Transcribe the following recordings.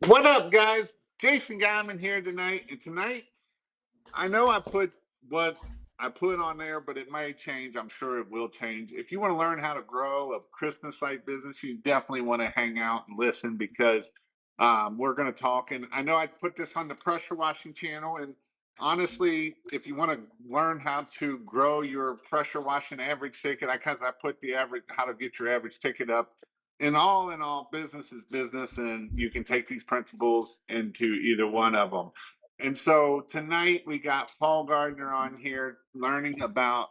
What up, guys? Jason Guyman here tonight. And tonight, I know I put what I put on there, but it may change. I'm sure it will change. If you want to learn how to grow a Christmas light business, you definitely want to hang out and listen because we're going to talk. And I know I put this on the pressure washing channel. And honestly, if you want to learn how to grow your pressure washing average ticket, I put the average how to get your average ticket up. In all, business is business, and you can take these principles into either one of them. And so tonight we got Paul Gardner on here learning about.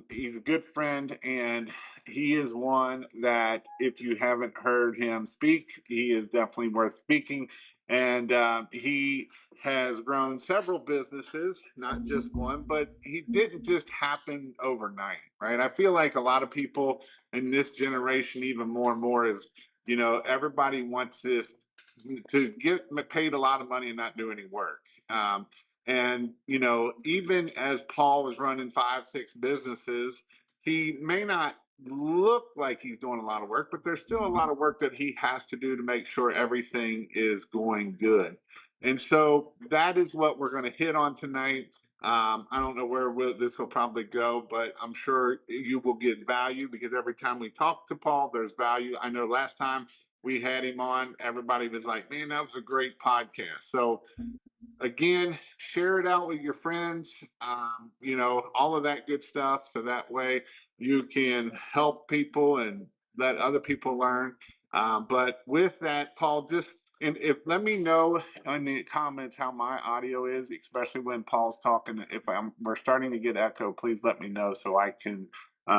He's a good friend, and he is one that if you haven't heard him speak, he is definitely worth speaking. And he has grown several businesses, not just one, but he didn't just happen overnight, right? I feel like a lot of people in this generation, even more and more, is everybody wants this to get paid a lot of money and not do any work. And even as Paul was running 5, 6 businesses, he may not look like he's doing a lot of work, but there's still a lot of work that he has to do to make sure everything is going good. And so that is what we're going to hit on tonight. I don't know where this will probably go, but I'm sure you will get value because every time we talk to Paul, there's value. I know last time we had him on, everybody was like, man, that was a great podcast. So again, share it out with your friends, all of that good stuff. So that way you can help people and let other people learn. But with that, Paul, just and if let me know in the comments how my audio is, especially when Paul's talking. If we're starting to get echo, please let me know so I can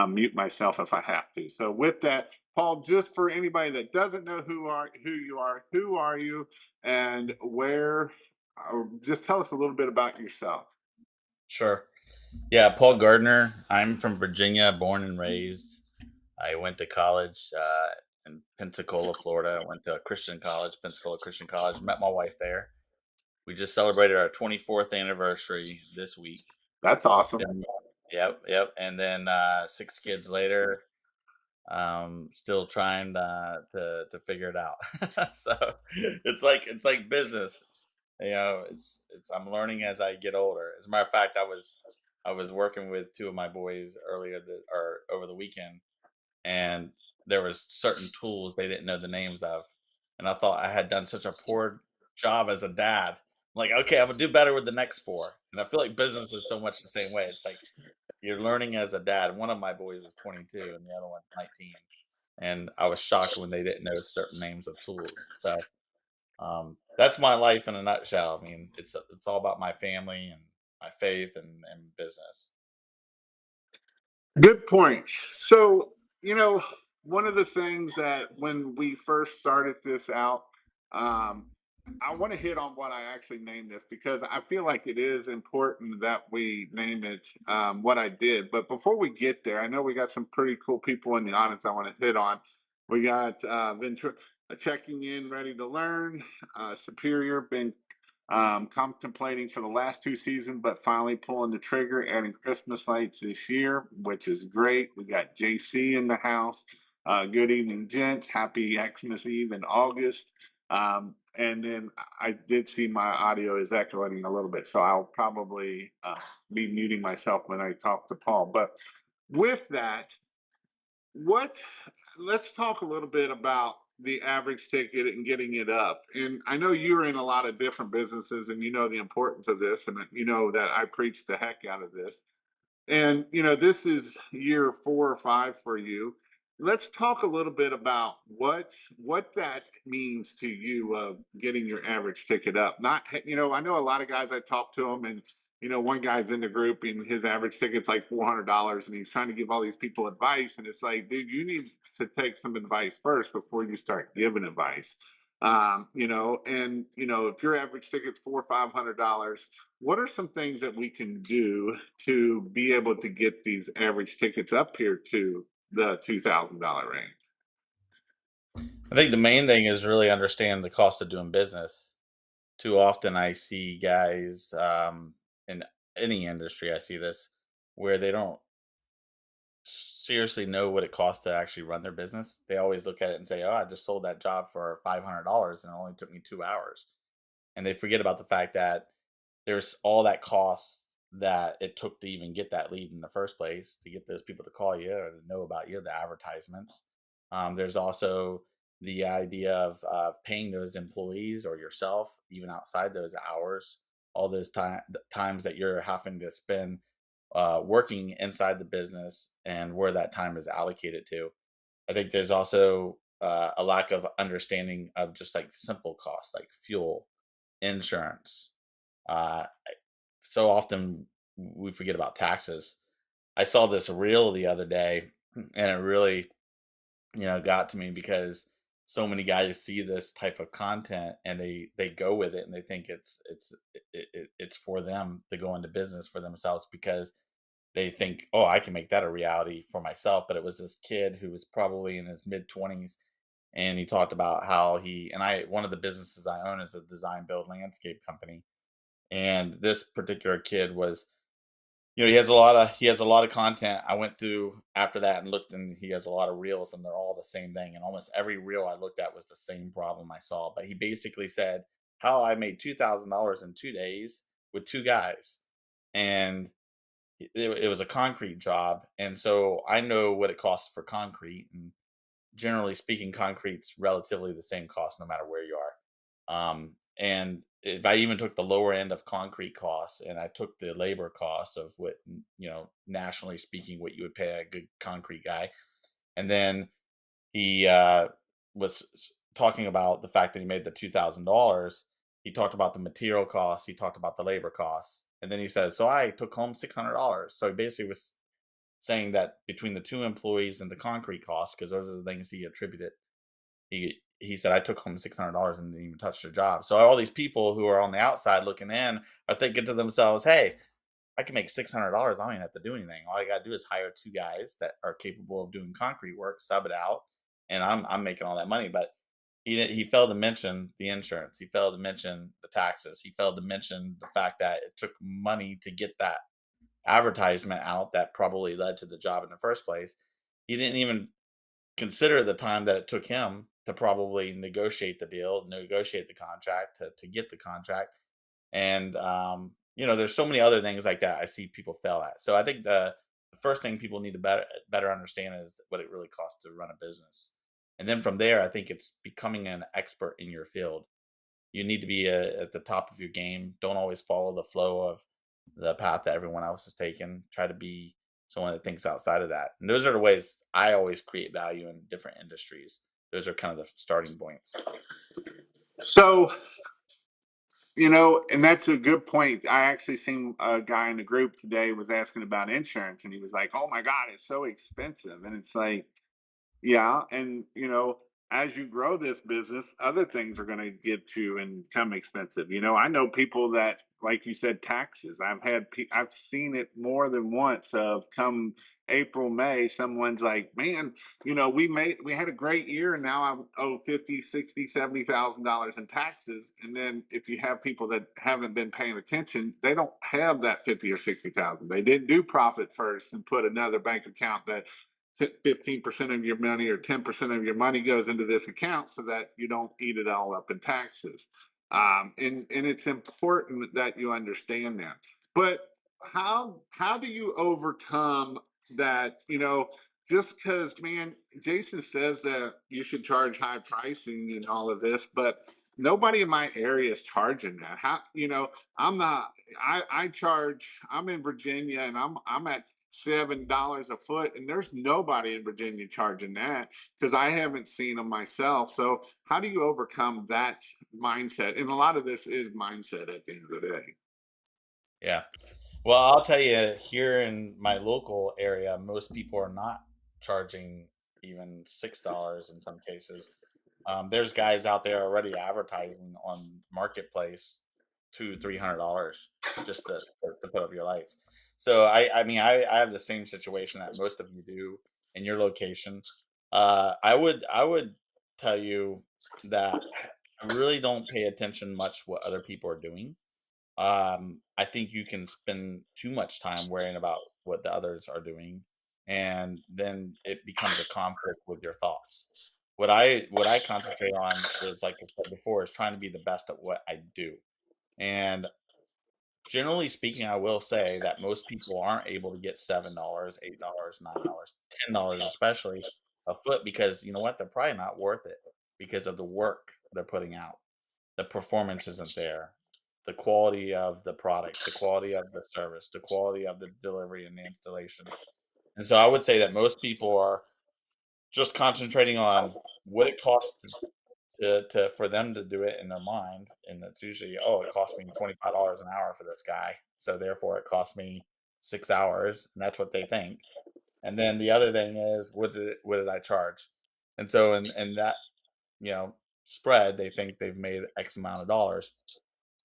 mute myself if I have to. So with that, Paul, just for anybody that doesn't know who are you, and where just tell us a little bit about yourself. Sure. Yeah, Paul Gardner. I'm from Virginia, born and raised. I went to college in Pensacola, Florida. I went to a Christian college, Pensacola Christian College. Met my wife there. We just celebrated our 24th anniversary this week. That's awesome. And- Yep, yep. And then 6 kids later, still trying to figure it out. So it's like business. It's I'm learning as I get older. As a matter of fact, I was working with two of my boys or over the weekend, and there was certain tools they didn't know the names of, and I thought I had done such a poor job as a dad. I'm like, okay, I'm gonna do better with the next four, and I feel like business is so much the same way. It's like you're learning as a dad. One of my boys is 22, and the other one's 19, and I was shocked when they didn't know certain names of tools. So that's my life in a nutshell. I mean, it's all about my family and my faith and business. Good point. So, one of the things that when we first started this out, um, I want to hit on what I actually named this because I feel like it is important that we name it what I did. But before we get there, I know we got some pretty cool people in the audience I want to hit on. We got Ventura checking in, ready to learn. Superior, been contemplating for the last 2 seasons, but finally pulling the trigger, adding Christmas lights this year, which is great. We got JC in the house. Good evening, gents. Happy Xmas Eve in August. And then I did see my audio is echoing a little bit, so I'll probably be muting myself when I talk to Paul. But with that, what let's talk a little bit about the average ticket and getting it up. And I know you're in a lot of different businesses and you know the importance of this, and you know that I preach the heck out of this. And this is year 4 or 5 for you. Let's talk a little bit about what that means to you of getting your average ticket up. Not, I know a lot of guys I talk to them, and one guy's in the group and his average ticket's like $400, and he's trying to give all these people advice, and it's like, dude, you need to take some advice first before you start giving advice. And if your average ticket's $400 or $500, what are some things that we can do to be able to get these average tickets up here to the $2,000 range? I think the main thing is really understand the cost of doing business. Too often, I see guys in any industry. I see this where they don't seriously know what it costs to actually run their business. They always look at it and say, "Oh, I just sold that job for $500 and it only took me 2 hours." And they forget about the fact that there's all that cost that it took to even get that lead in the first place, to get those people to call you or to know about you, the advertisements. There's also the idea of paying those employees or yourself, even outside those hours, all those times that you're having to spend working inside the business and where that time is allocated to. I think there's also a lack of understanding of just like simple costs like fuel, insurance. Uh, so often we forget about taxes. I saw this reel the other day, and it really, got to me because so many guys see this type of content and they go with it and they think it's for them to go into business for themselves because they think, oh, I can make that a reality for myself. But it was this kid who was probably in his mid 20s, and he talked about how one of the businesses I own is a design build landscape company, and this particular kid was, he has a lot of content. I went through after that and looked, and he has a lot of reels, and they're all the same thing. And almost every reel I looked at was the same problem I saw. But he basically said how I made $2,000 in 2 days with two guys, and it was a concrete job, and so I know what it costs for concrete, and generally speaking, concrete's relatively the same cost no matter where you are. And if I even took the lower end of concrete costs and I took the labor costs of what, nationally speaking, what you would pay a good concrete guy, and then he was talking about the fact that he made the $2,000. He talked about the material costs. He talked about the labor costs, and then he says, "So I took home $600." So he basically was saying that between the two employees and the concrete costs, because those are the things he attributed, he said, "I took home $600 and didn't even touch their job." So all these people who are on the outside looking in are thinking to themselves, "Hey, I can make $600. I don't even have to do anything. All I got to do is hire two guys that are capable of doing concrete work, sub it out, and I'm making all that money." But he failed to mention the insurance. He failed to mention the taxes. He failed to mention the fact that it took money to get that advertisement out that probably led to the job in the first place. He didn't even consider the time that it took him to probably negotiate the deal, negotiate the contract, to get the contract. And there's so many other things like that I see people fail at. So I think the first thing people need to better understand is what it really costs to run a business. And then from there, I think it's becoming an expert in your field. You need to be at the top of your game. Don't always follow the flow of the path that everyone else has taken. Try to be someone that thinks outside of that. And those are the ways I always create value in different industries. Those are kind of the starting points. So, and that's a good point. I actually seen a guy in the group today was asking about insurance, and he was like, "Oh my God, it's so expensive." And it's like, yeah, and as you grow this business, other things are going to get you and become expensive. I know people that, like you said, taxes. I've seen it more than once. Of come April, May, someone's like, "Man, we had a great year, and now I owe 50, 60, $70,000 in taxes." And then if you have people that haven't been paying attention, they don't have that 50 or 60,000. They didn't do profit first and put another bank account that 15% of your money or 10% of your money goes into this account so that you don't eat it all up in taxes. And it's important that you understand that. But how do you overcome that? Just because, man, Jason says that you should charge high pricing and all of this, but nobody in my area is charging that. I'm not. I charge. I'm in Virginia, and I'm at $7 a foot, and there's nobody in Virginia charging that because I haven't seen them myself. So how do you overcome that mindset? And a lot of this is mindset at the end of the day. Yeah. Well, I'll tell you, here in my local area, most people are not charging even $6 in some cases. There's guys out there already advertising on Marketplace $200-300 just to put up your lights. So I mean I have the same situation that most of you do in your location. I would tell you that I really don't pay attention much what other people are doing. I think you can spend too much time worrying about what the others are doing. and then it becomes a conflict with your thoughts. What I concentrate on is, like I said before, is trying to be the best at what I do. And generally speaking, I will say that most people aren't able to get $7, $8, $9, $10, especially a foot, because you know what? They're probably not worth it because of the work they're putting out. The performance isn't there. The quality of the product, the quality of the service, the quality of the delivery and the installation. And so I would say that most people are just concentrating on what it costs to for them to do it in their mind, and it's usually, "Oh, it cost me $25 an hour for this guy, so therefore it cost me 6 hours," and that's what they think. And then the other thing is, what did I charge? And so in that, you know, spread, they think they've made X amount of dollars.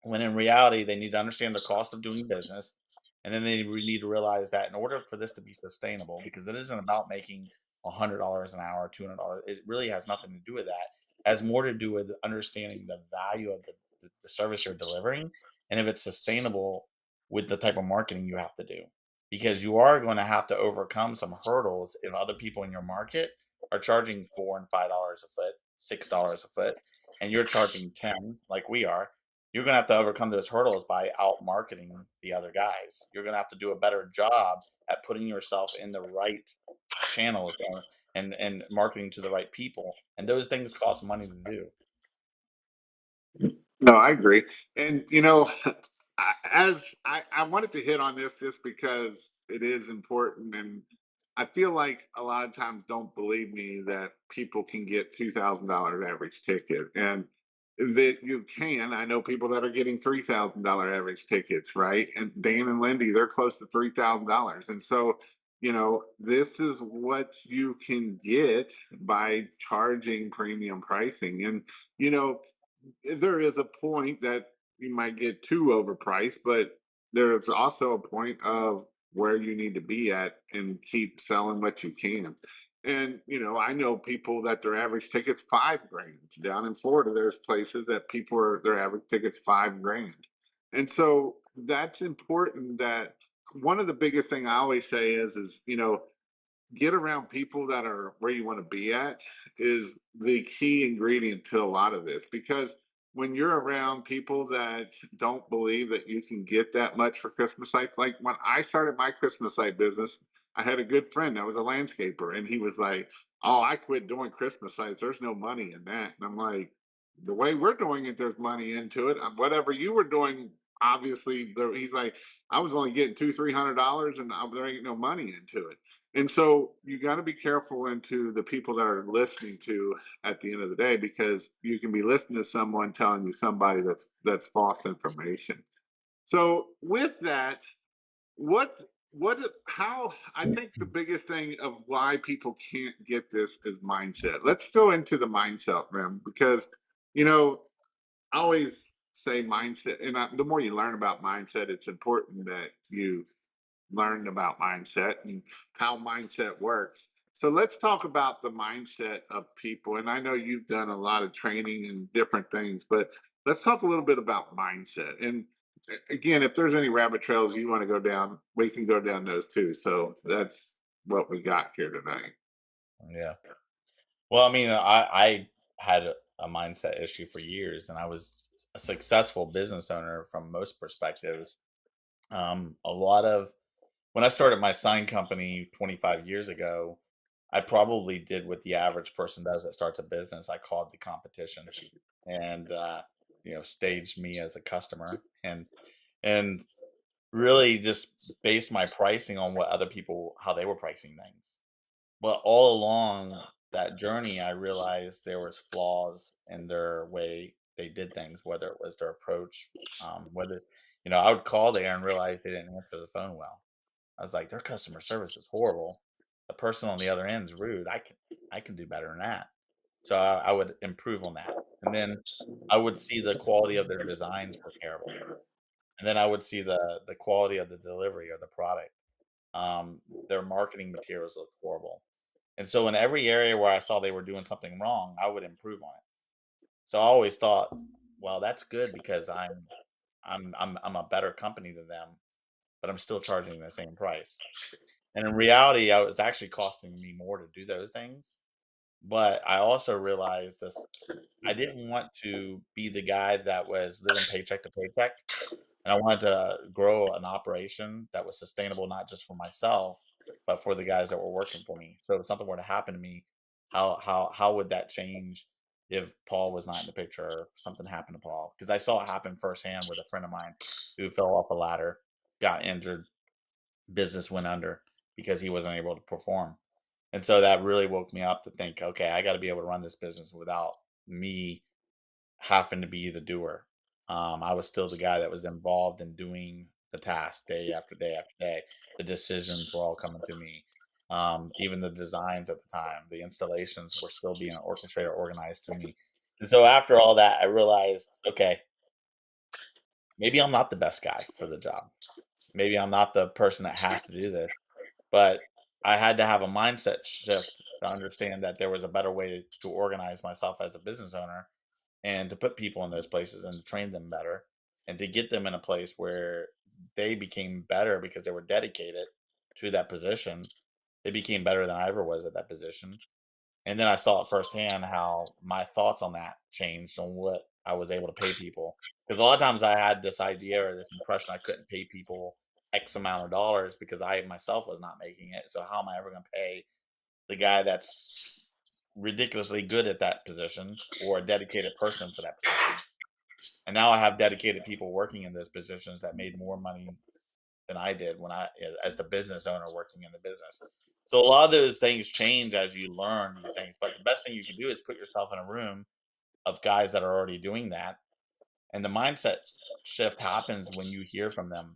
When in reality, they need to understand the cost of doing business, and then they need to realize that in order for this to be sustainable, because it isn't about making $100 an hour, $200, it really has nothing to do with that. It has more to do with understanding the value of the service you're delivering, and if it's sustainable with the type of marketing you have to do. Because you are going to have to overcome some hurdles if other people in your market are charging $4 and $5 a foot, $6 a foot, and you're charging 10 like we are. You're gonna have to overcome those hurdles by out marketing the other guys. You're gonna have to do a better job at putting yourself in the right channels, and marketing to the right people. And those things cost money to do. No, I agree. And I wanted to hit on this just because it is important, and I feel like a lot of times don't believe me that people can get $2,000 average ticket, and that you can. I know people that are getting $3,000 average tickets, right? And Dan and Lindy, they're close to $3,000, and so this is what you can get by charging premium pricing. And you know there is a point that you might get too overpriced, but there's also a point of where you need to be at and keep selling what you can. And I know people that their average ticket's 5 grand. Down in Florida, there's places that people are their average ticket's 5 grand. And so that's important. That one of the biggest thing I always say is get around people that are where you want to be at is the key ingredient to a lot of this, because when you're around people that don't believe that you can get that much for Christmas lights, like when I started my Christmas light business, I had a good friend that was a landscaper, and he was like, "Oh, I quit doing Christmas lights, there's no money in that." And I'm like, "The way we're doing it, there's money into it. Whatever you were doing, obviously there." He's like, "I was only getting $200-300 and there ain't no money into it." And so you got to be careful into the people that are listening to at the end of the day, because you can be listening to someone telling you somebody that's false information. So with that, what how I think the biggest thing of why people can't get this is mindset. Let's go into the mindset realm, because you know I always say mindset, and the more you learn about mindset, it's important that you learn about mindset and how mindset works. So let's talk about the mindset of people. And I know you've done a lot of training and different things, but let's talk a little bit about mindset. And again, if there's any rabbit trails you want to go down, we can go down those too. So that's what we got here tonight. Yeah. Well, I mean, I had a mindset issue for years, and I was a successful business owner from most perspectives. A lot of when I started my sign company 25 years ago, I probably did what the average person does that starts a business. I called the competition, and staged me as a customer, and really just based my pricing on what other people how they were pricing things. But all along that journey, I realized there was flaws in their way they did things, whether it was their approach, whether I would call there and realize they didn't answer the phone well. I was like, their customer service is horrible. The person on the other end is rude. I can do better than that. So I would improve on that. And then I would see the quality of their designs were terrible. And then I would see the quality of the delivery or the product. Their marketing materials looked horrible. And so in every area where I saw they were doing something wrong, I would improve on it. So I always thought, well, that's good because I'm a better company than them, but I'm still charging the same price. And in reality, I was actually costing me more to do those things. But I also realized this I didn't want to be the guy that was living paycheck to paycheck. And I wanted to grow an operation that was sustainable not just for myself, but for the guys that were working for me. So if something were to happen to me, how would that change if Paul was not in the picture or if something happened to Paul? Because I saw it happen firsthand with a friend of mine who fell off a ladder, got injured, business went under because he wasn't able to perform. And so that really woke me up to think, okay, I got to be able to run this business without me having to be the doer. I was still the guy that was involved in doing the task day after day after day. The decisions were all coming to me. Even the designs at the time, the installations were still being orchestrated, organized through me. And so after all that, I realized, okay, maybe I'm not the best guy for the job. Maybe I'm not the person that has to do this, but I had to have a mindset shift to understand that there was a better way to organize myself as a business owner and to put people in those places and train them better and to get them in a place where they became better because they were dedicated to that position. They became better than I ever was at that position. And then I saw it firsthand how my thoughts on that changed on what I was able to pay people. Because a lot of times I had this idea or this impression I couldn't pay people X amount of dollars because I myself was not making it. So how am I ever going to pay the guy that's ridiculously good at that position or a dedicated person for that position? And now I have dedicated people working in those positions that made more money than I did when as the business owner working in the business. So a lot of those things change as you learn these things. But the best thing you can do is put yourself in a room of guys that are already doing that. And the mindset shift happens when you hear from them,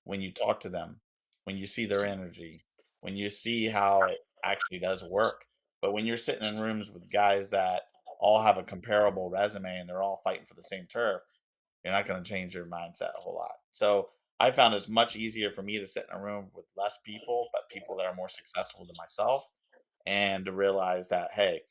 when you talk to them, when you see their energy, when you see how it actually does work. But when you're sitting in rooms with guys that all have a comparable resume and they're all fighting for the same turf, you're not going to change your mindset a whole lot. So I found it's much easier for me to sit in a room with less people, but people that are more successful than myself, and to realize that, hey,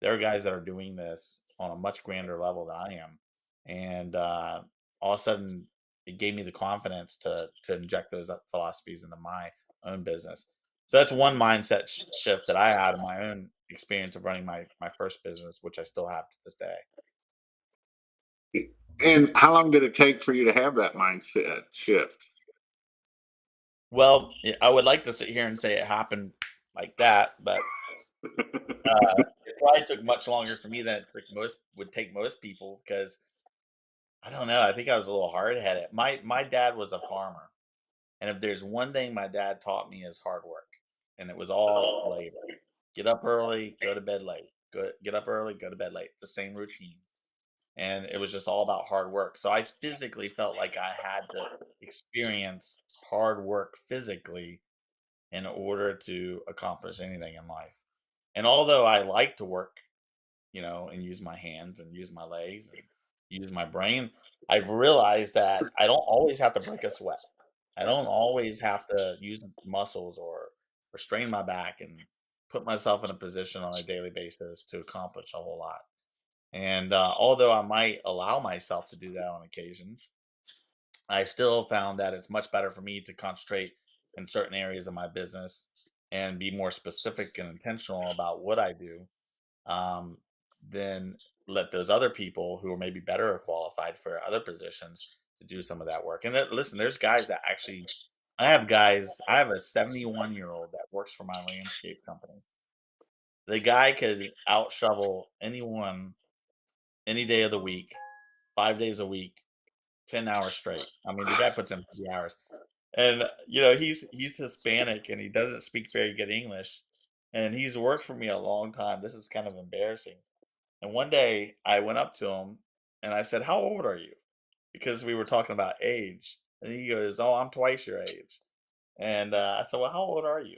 there are guys that are doing this on a much grander level than I am. And all of a sudden, it gave me the confidence to inject those philosophies into my own business. So that's one mindset shift that I had in my own experience of running my first business, which I still have to this day. And how long did it take for you to have that mindset shift? Well, I would like to sit here and say it happened like that, but it probably took much longer for me than it took most would take most people because I don't know. I think I was a little hard headed. My dad was a farmer, and if there's one thing my dad taught me is hard work, and it was all labor. Get up early, go to bed late. Get up early, go to bed late. The same routine, and it was just all about hard work. So I physically felt like I had to experience hard work physically in order to accomplish anything in life. And although I like to work, and use my hands and use my legs and use my brain, I've realized that I don't always have to break a sweat. I don't always have to use muscles or strain my back and put myself in a position on a daily basis to accomplish a whole lot. And although I might allow myself to do that on occasion, I still found that it's much better for me to concentrate in certain areas of my business and be more specific and intentional about what I do, um, than let those other people who are maybe better qualified for other positions to do some of that work. And listen, there's guys that actually, I have a 71-year-old that works for my landscape company. The guy could out shovel anyone any day of the week, 5 days a week, 10 hours straight. I mean, the guy puts in 3 hours. And he's Hispanic and he doesn't speak very good English. And he's worked for me a long time. This is kind of embarrassing. And one day I went up to him and I said, "How old are you?" Because we were talking about age. And he goes, "Oh, I'm twice your age." And I said, "Well, how old are you?"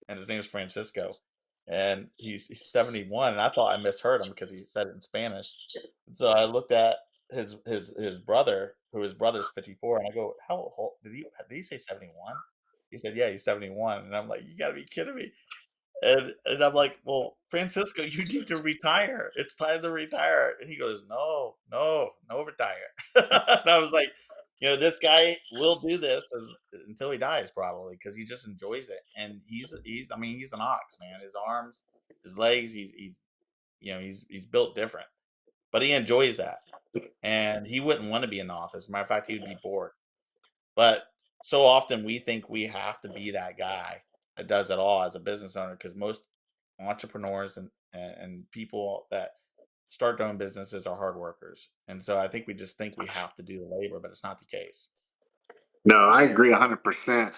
And his name is Francisco. And he's 71. And I thought I misheard him because he said it in Spanish. And so I looked at his brother, who his brother's 54, and I go, "How old did he say 71?" He said, "Yeah, he's 71." And I'm like, "You gotta be kidding me." And I'm like, "Well, Francisco, you need to retire. It's time to retire." And he goes, "No, no, no retire." And I was like, this guy will do this until he dies probably because he just enjoys it. And he's I mean he's an ox, man. His arms, his legs, he's he's built different, but he enjoys that, and he wouldn't want to be in the office. Matter of fact, he would be bored. But so often we think we have to be that guy that does it all as a business owner because most entrepreneurs and people that start their own businesses are hard workers. And so I think we just think we have to do the labor, but it's not the case. No, I agree 100%.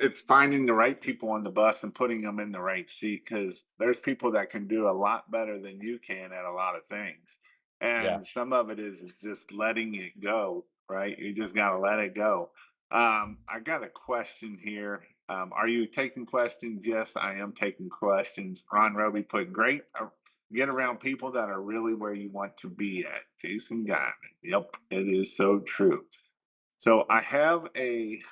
It's finding the right people on the bus and putting them in the right seat because there's people that can do a lot better than you can at a lot of things. Yeah. And some of it is just letting it go, right? You just got to let it go. I got a question here. Are you taking questions? Yes, I am taking questions. Ron Roby put great. Get around people that are really where you want to be at. Jason Diamond. Yep, it is so true. So I have a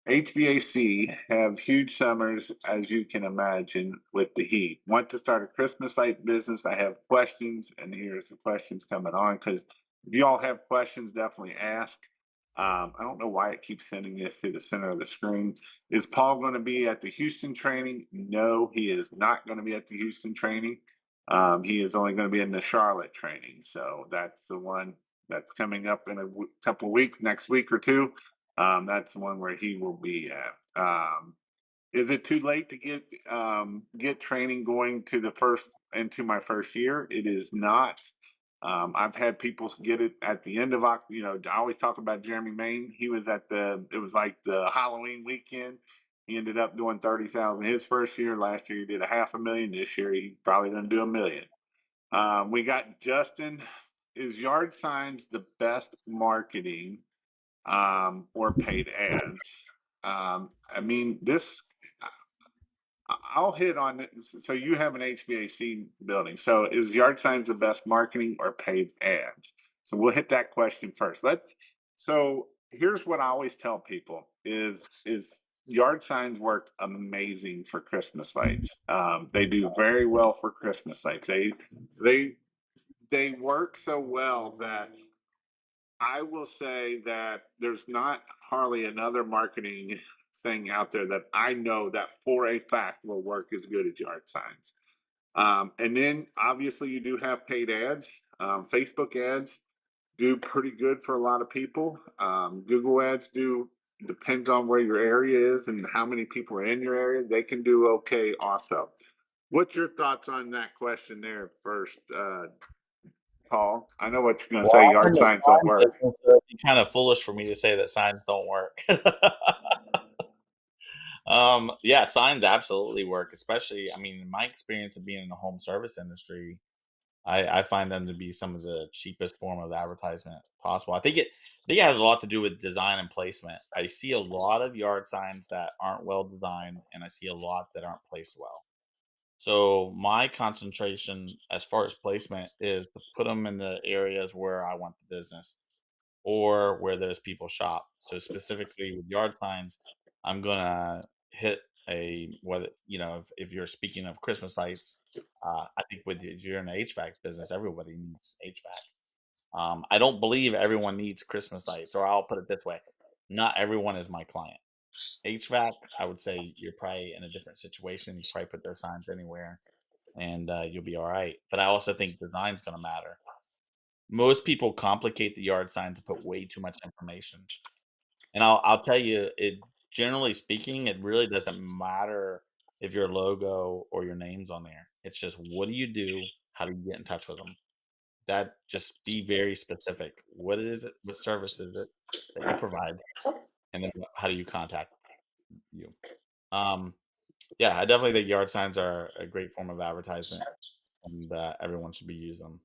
HVAC have huge summers, as you can imagine, with the heat. Want to start a Christmas light business? I have questions, and here's the questions coming on. Because if you all have questions, definitely ask. I don't know why it keeps sending this to the center of the screen. Is Paul going to be at the Houston training? No, he is not going to be at the Houston training. He is only going to be in the Charlotte training. So that's the one that's coming up in a couple of weeks, next week or two. That's the one where he will be at. Is it too late to get training going to the first into my first year? It is not. I've had people get it at the end of I always talk about Jeremy Main. He was at it was like the Halloween weekend. He ended up doing 30,000 his first year. Last year he did a half a million. This year he probably gonna do a million. We got Justin. Is yard signs the best marketing or paid ads? I mean, I'll hit on it. So you have an HVAC building. So is yard signs the best marketing or paid ads? So we'll hit that question first. So here's what I always tell people is yard signs work amazing for Christmas lights. They do very well for Christmas lights. They they work so well that I will say that there's not hardly another marketing thing out there that I know that for a fact will work as good as yard signs. And then obviously you do have paid ads. Facebook ads do pretty good for a lot of people. Google ads do depends on where your area is and how many people are in your area. They can do okay also. What's your thoughts on that question there first, Paul? I know what you're going to Well, say. I'm Yard in the signs don't sign work. business, so it'd be kind of foolish for me to say that signs don't work. Yeah, signs absolutely work, especially, I mean, in my experience of being in the home service industry, I find them to be some of the cheapest form of advertisement possible. I think it has a lot to do with design and placement. I see a lot of yard signs that aren't well designed, and I see a lot that aren't placed well. So my concentration as far as placement is to put them in the areas where I want the business or where those people shop. So specifically with yard signs, I'm gonna hit whether if you're speaking of Christmas lights, I think if you're in the HVAC business, everybody needs HVAC. I don't believe everyone needs Christmas lights, or I'll put it this way: not everyone is my client. HVAC, I would say you're probably in a different situation. You probably put their signs anywhere, and you'll be all right. But I also think design's going to matter. Most people complicate the yard signs and put way too much information. And I'll tell you, it generally speaking, it really doesn't matter if your logo or your name's on there. It's just what do you do? How do you get in touch with them? That just be very specific. What is it? What service is it that you provide? And then how do you contact you? Um, yeah, I definitely think yard signs are a great form of advertisement, and everyone should be using them,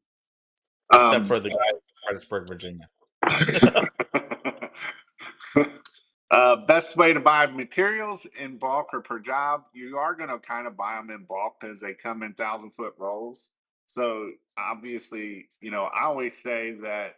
except Um, for the guys in Fredericksburg, Virginia. best way to buy materials in bulk or per job, you are going to kind of buy them in bulk because they come in 1,000 foot rolls. So obviously, I always say that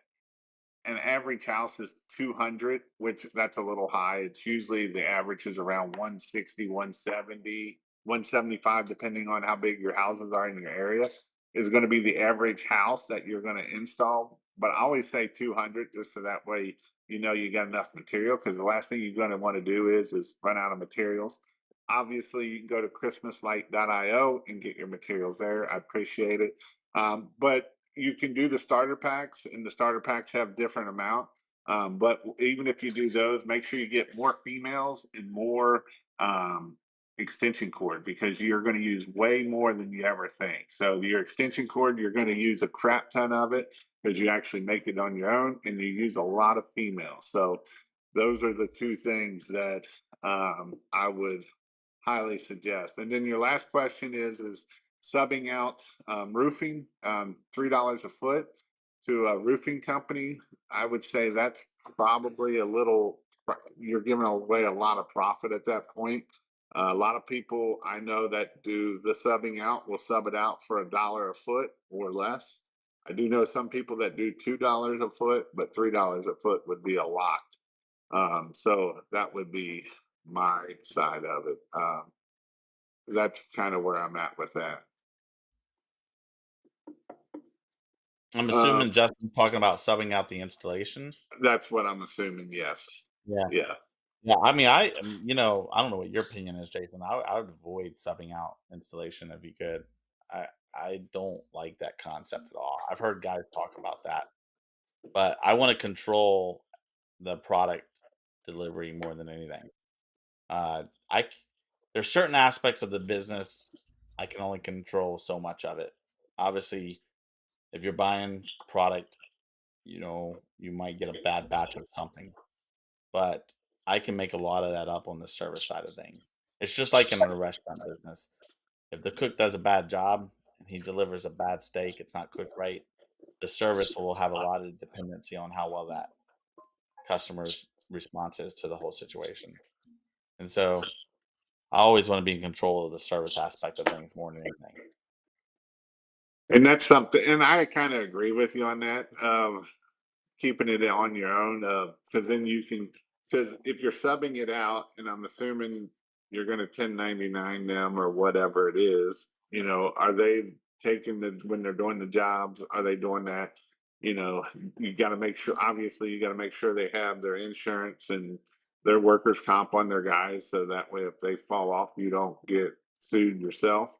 an average house is 200, which that's a little high. It's usually the average is around 160, 170, 175, depending on how big your houses are in your area, is going to be the average house that you're going to install. But I always say 200 just so that way you know you got enough material, because the last thing you're going to want to do is run out of materials. Obviously, you can go to christmaslight.io and get your materials there. I appreciate it. But you can do the starter packs, and the starter packs have different amount. But even if you do those, make sure you get more females and more um, extension cord, because you're going to use way more than you ever think. So your extension cord, you're going to use a crap ton of it because you actually make it on your own, and you use a lot of females. So those are the two things that I would highly suggest. And then your last question is subbing out roofing, $3 a foot to a roofing company. I would say that's probably a little. You're giving away a lot of profit at that point. A lot of people I know that do the subbing out will sub it out for $1 a foot or less. I do know some people that do $2 a foot, but $3 a foot would be a lot. So that would be my side of it. That's kind of where I'm at with that. I'm Um, assuming Justin's talking about subbing out the installation. that's what I'm assuming. Yes. Yeah. Yeah. Yeah, I mean, I don't know what your opinion is, Jason. I would avoid subbing out installation if you could. I I don't like that concept at all. I've heard guys talk about that, but I want to control the product delivery more than anything. Uh, I c- there's certain aspects of the business I can only control so much of it. Obviously, if you're buying product, you might get a bad batch of something, but I can make a lot of that up on the service side of things. It's just like in a restaurant business. If the cook does a bad job and he delivers a bad steak, it's not cooked right, the service will have a lot of dependency on how well that customer's response is to the whole situation. And so I always want to be in control of the service aspect of things more than anything. And that's something, and I kind of agree with you on that. Keeping it on your own, because then you can, because if you're subbing it out, and I'm assuming you're going to 1099 them or whatever it is, are they taking when they're doing the jobs, are they doing that? You know, you got to make sure, obviously, you got to make sure they have their insurance and their workers' comp on their guys. So that way, if they fall off, you don't get sued yourself,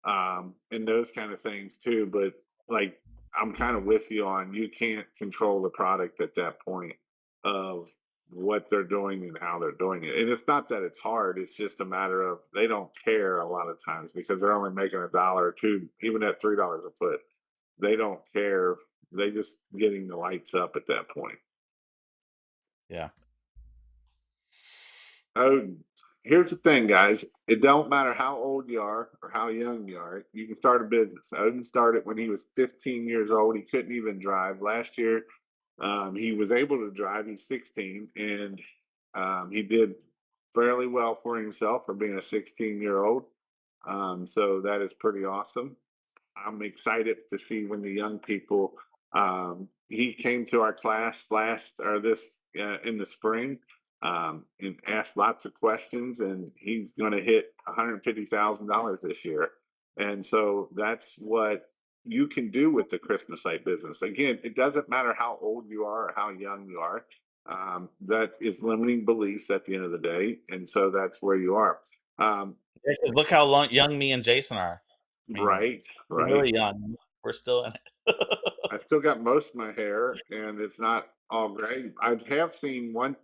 and those kind of things too. But like, I'm kind of with you on, you can't control the product at that point of what they're doing and how they're doing it. And it's not that it's hard, it's just a matter of they don't care a lot of times because they're only making $1 or two, even at $3 a foot. They don't care. They just getting the lights up at that point. Yeah. Oh, here's the thing, guys. It don't matter how old you are or how young you are. You can start a business. Odin started when he was 15 years old. He couldn't even drive. Last year, he was able to drive. He's 16, and he did fairly well for himself for being a 16-year-old. So that is pretty awesome. I'm excited to see when the young people. He came to our class last or this in the spring, and asked lots of questions, and he's going to hit $150,000 this year. And so that's what you can do with the Christmas light business. Again, it doesn't matter how old you are or how young you are. That is limiting beliefs at the end of the day, and so that's where you are. Um, Yeah, 'cause look how young me and Jason are. I mean, right, we're right. really young. We're still in it. I still got most of my hair, and it's not all gray. I have seen one.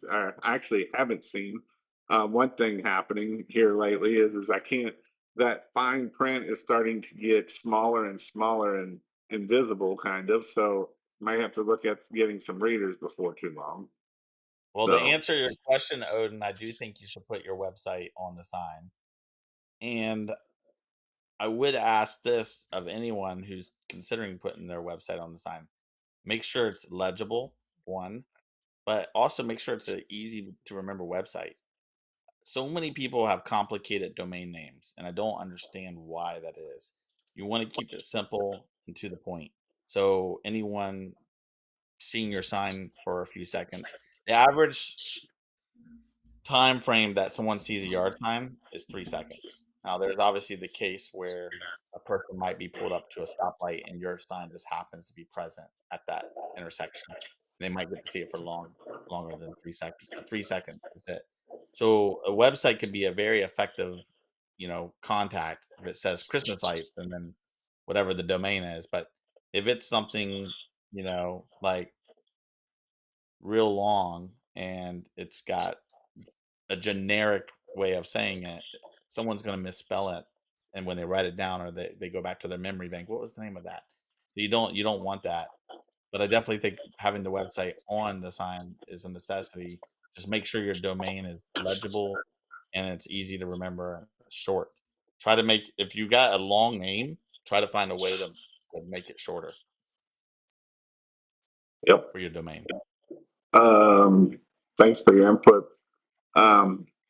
Actually, haven't seen one thing happening here lately. Is I can't. That fine print is starting to get smaller and smaller and invisible, kind of. So might have to look at getting some readers before too long. Well, to So answer your question, Odin, I do think you should put your website on the sign. And I would ask this of anyone who's considering putting their website on the sign. Make sure it's legible, one, but also make sure it's an easy to remember website. So many people have complicated domain names, and I don't understand why that is. You want to keep it simple and to the point. So anyone seeing your sign for a few seconds, the average time frame that someone sees a yard time is 3 seconds. Now, there's obviously the case where a person might be pulled up to a stoplight and your sign just happens to be present at that intersection. They might get to see it for longer than 3 seconds. 3 seconds is it. So a website could be a very effective, contact if it says Christmas lights and then whatever the domain is. But if it's something, like real long and it's got a generic way of saying it, someone's going to misspell it. And when they write it down or they go back to their memory bank, what was the name of that? So you don't want that. But I definitely think having the website on the sign is a necessity. Just make sure your domain is legible and it's easy to remember and it's short. Try to make if you got a long name, try to find a way to make it shorter Yep. for your domain. Um, Thanks for your input.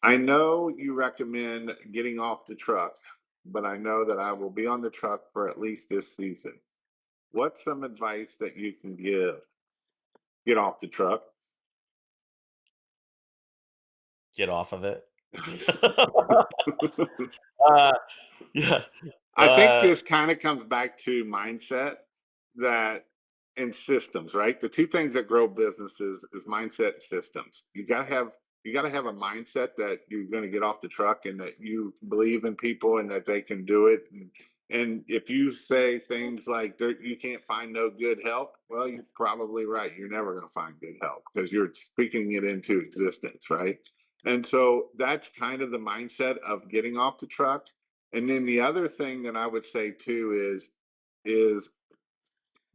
I know you recommend getting off the truck, but I know that I will be on the truck for at least this season. What's some advice that you can give? Get off the truck. Get off of it. uh, yeah. I think Uh, this kind of comes back to mindset that and systems, right? The two things that grow businesses is mindset and systems. You got to have a mindset that you're going to get off the truck and that you believe in people and that they can do it. And if you say things like you can't find no good help, well, you're probably right. You're never going to find good help because you're speaking it into existence, right? And so that's kind of the mindset of getting off the truck. And then the other thing that I would say too is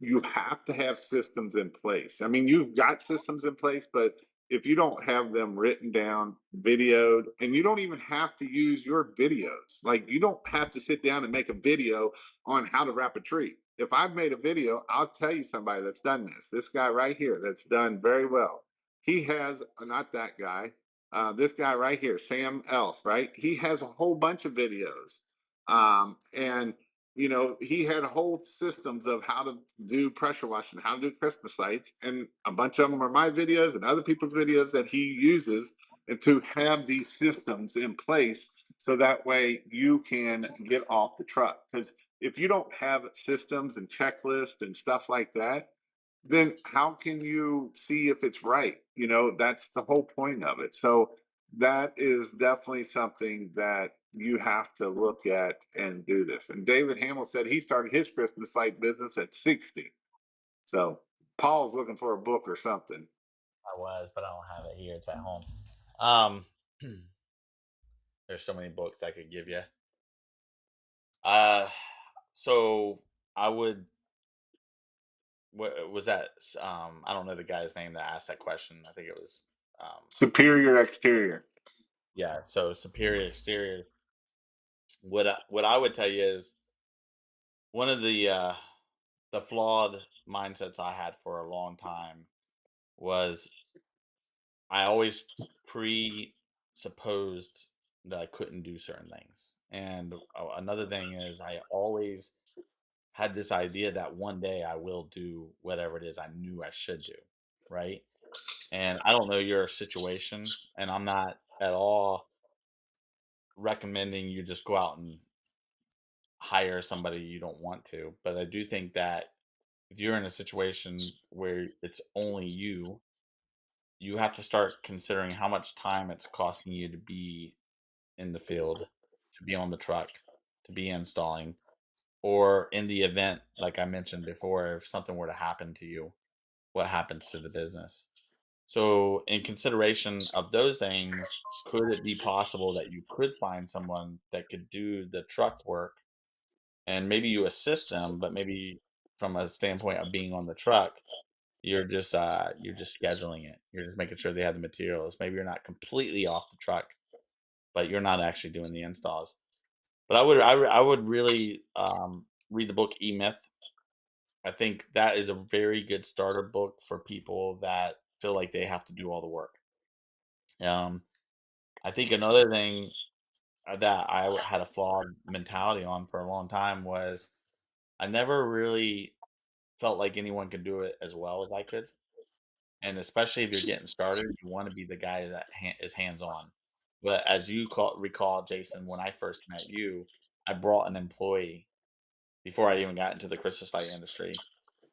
you have to have systems in place. I mean, you've got systems in place, but if you don't have them written down, videoed, and you don't even have to use your videos, like you don't have to sit down and make a video on how to wrap a tree. If I've made a video, I'll tell you somebody that's done this. This guy right here that's done very well. He has not that guy. This guy right here, Sam Else, right? He has a whole bunch of videos. And he had whole systems of how to do pressure washing, how to do Christmas lights, and a bunch of them are my videos and other people's videos that he uses and to have these systems in place so that way you can get off the truck. Because if you don't have systems and checklists and stuff like that, then how can you see if it's right? That's the whole point of it. So that is definitely something that you have to look at and do this. And David Hamill said he started his Christmas light business at 60. So Paul's looking for a book or something. I was, but I don't have it here. It's at home. Um, there's so many books I could give you. Uh, so I would. What was that? I don't know the guy's name that asked that question. I think it was. Superior exterior. Yeah. So superior exterior. What I would tell you is one of the flawed mindsets I had for a long time was I always presupposed that I couldn't do certain things. And another thing is I always had this idea that one day I will do whatever it is I knew I should do, right? And I don't know your situation, and I'm not at all recommending you just go out and hire somebody you don't want to, but I do think that if you're in a situation where it's only you have to start considering how much time it's costing you to be in the field, to be on the truck, to be installing, or in the event, like I mentioned before, if something were to happen to you, what happens to the business? So, in consideration of those things, could it be possible that you could find someone that could do the truck work and maybe you assist them, but maybe from a standpoint of being on the truck, you're just scheduling it. You're just making sure they have the materials. Maybe you're not completely off the truck, but you're not actually doing the installs. But I would really read the book E Myth. I think that is a very good starter book for people that feel like they have to do all the work. Um, I think another thing that had a flawed mentality on for a long time was I never really felt like anyone could do it as well as I could. And especially if you're getting started, you want to be the guy that is hands on. But as you recall, Jason, when I first met you, I brought an employee before I even got into the Christmas light industry,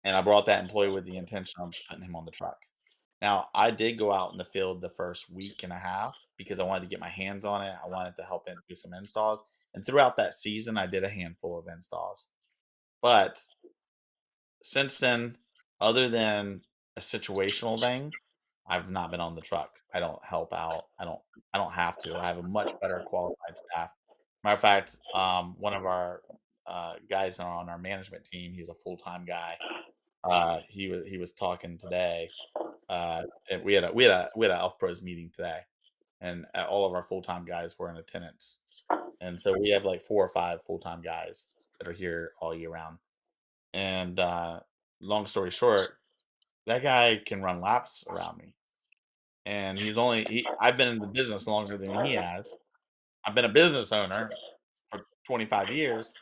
and I brought that employee with the intention of putting him on the truck. Now, I did go out in the field the first week and a half because I wanted to get my hands on it. I wanted to help do some installs. And throughout that season, I did a handful of installs. But since then, other than a situational thing, I've not been on the truck. I don't help out. I don't have to. I have a much better qualified staff. Matter of fact, one of our guys on our management team, he's a full-time guy. He was talking today. And we had a Elf Pros meeting today, and all of our full-time guys were in attendance. And so we have like 4 or 5 full-time guys that are here all year round. And long story short, that guy can run laps around me. And I've been in the business longer than he has. I've been a business owner for 25 years,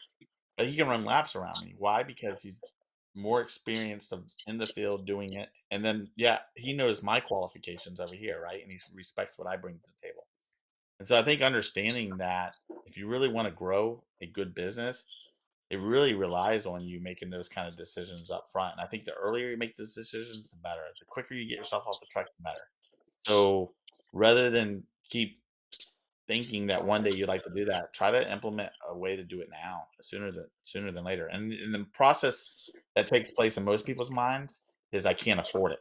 but he can run laps around me. Why? Because he's more experienced in the field doing it. And then, yeah, he knows my qualifications over here, right? And he respects what I bring to the table. And so I think understanding that if you really want to grow a good business, it really relies on you making those kind of decisions up front. And I think the earlier you make those decisions, the better. The quicker you get yourself off the truck, the better. So rather than keep thinking that one day you'd like to do that, try to implement a way to do it now, sooner than later. And the process that takes place in most people's minds is I can't afford it.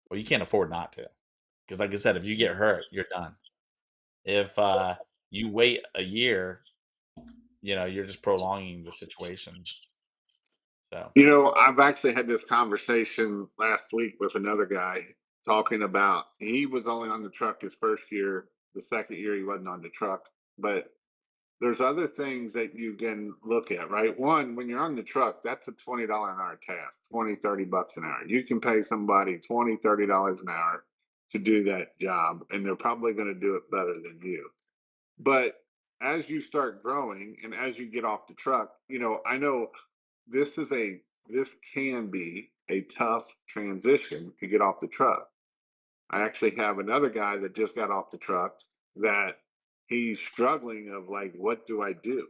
Well, you can't afford not to. Because like I said, if you get hurt, you're done. If you wait a year, you're just prolonging the situation. So I've actually had this conversation last week with another guy talking about he was only on the truck his first year. The second year he wasn't on the truck. But there's other things that you can look at, right? One, when you're on the truck, that's a $20 an hour task, 20, $30 an hour. You can pay somebody 20, $30 an hour to do that job, and they're probably going to do it better than you. But as you start growing and as you get off the truck, I know this is a this can be a tough transition to get off the truck. I actually have another guy that just got off the truck that he's struggling of like, what do I do?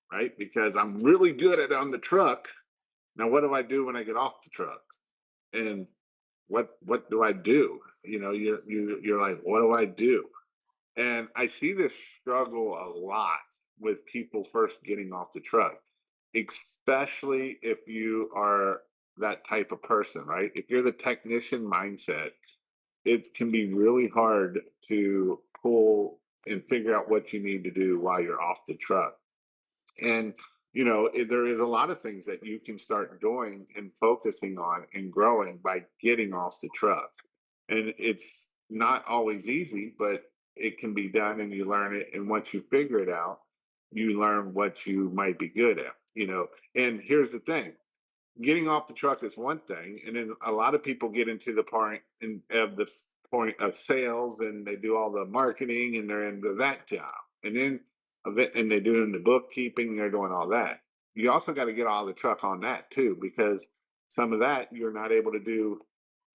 Right? Because I'm really good at on the truck. Now what do I do when I get off the truck? And what do I do? You're like, what do I do? And I see this struggle a lot with people first getting off the truck, especially if you are that type of person, right? If you're the technician mindset, it can be really hard to pull and figure out what you need to do while you're off the truck. And there is a lot of things that you can start doing and focusing on and growing by getting off the truck. And it's not always easy, but it can be done and you learn it. And once you figure it out, you learn what you might be good at. And here's the thing, getting off the truck is one thing, and then a lot of people get into the point of sales, and they do all the marketing, and they're into that job, and then and they're doing the bookkeeping, they're doing all that. You also got to get all the truck on that too, because some of that you're not able to do.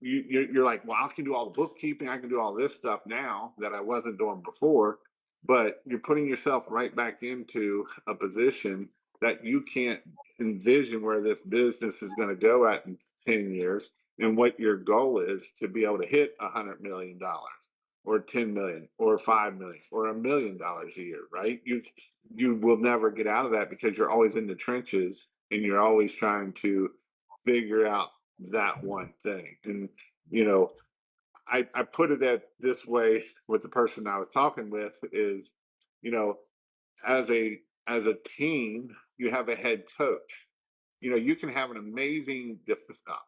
You're like, well, I can do all the bookkeeping, I can do all this stuff now that I wasn't doing before, but you're putting yourself right back into a position that you can't envision where this business is going to go at in 10 years, and what your goal is to be able to hit $100 million or 10 million or 5 million or $1 million a year, right? You will never get out of that because you're always in the trenches and you're always trying to figure out that one thing. And you know I put it at this way with the person I was talking with is, you know, as a team, you have a head coach. You can have an amazing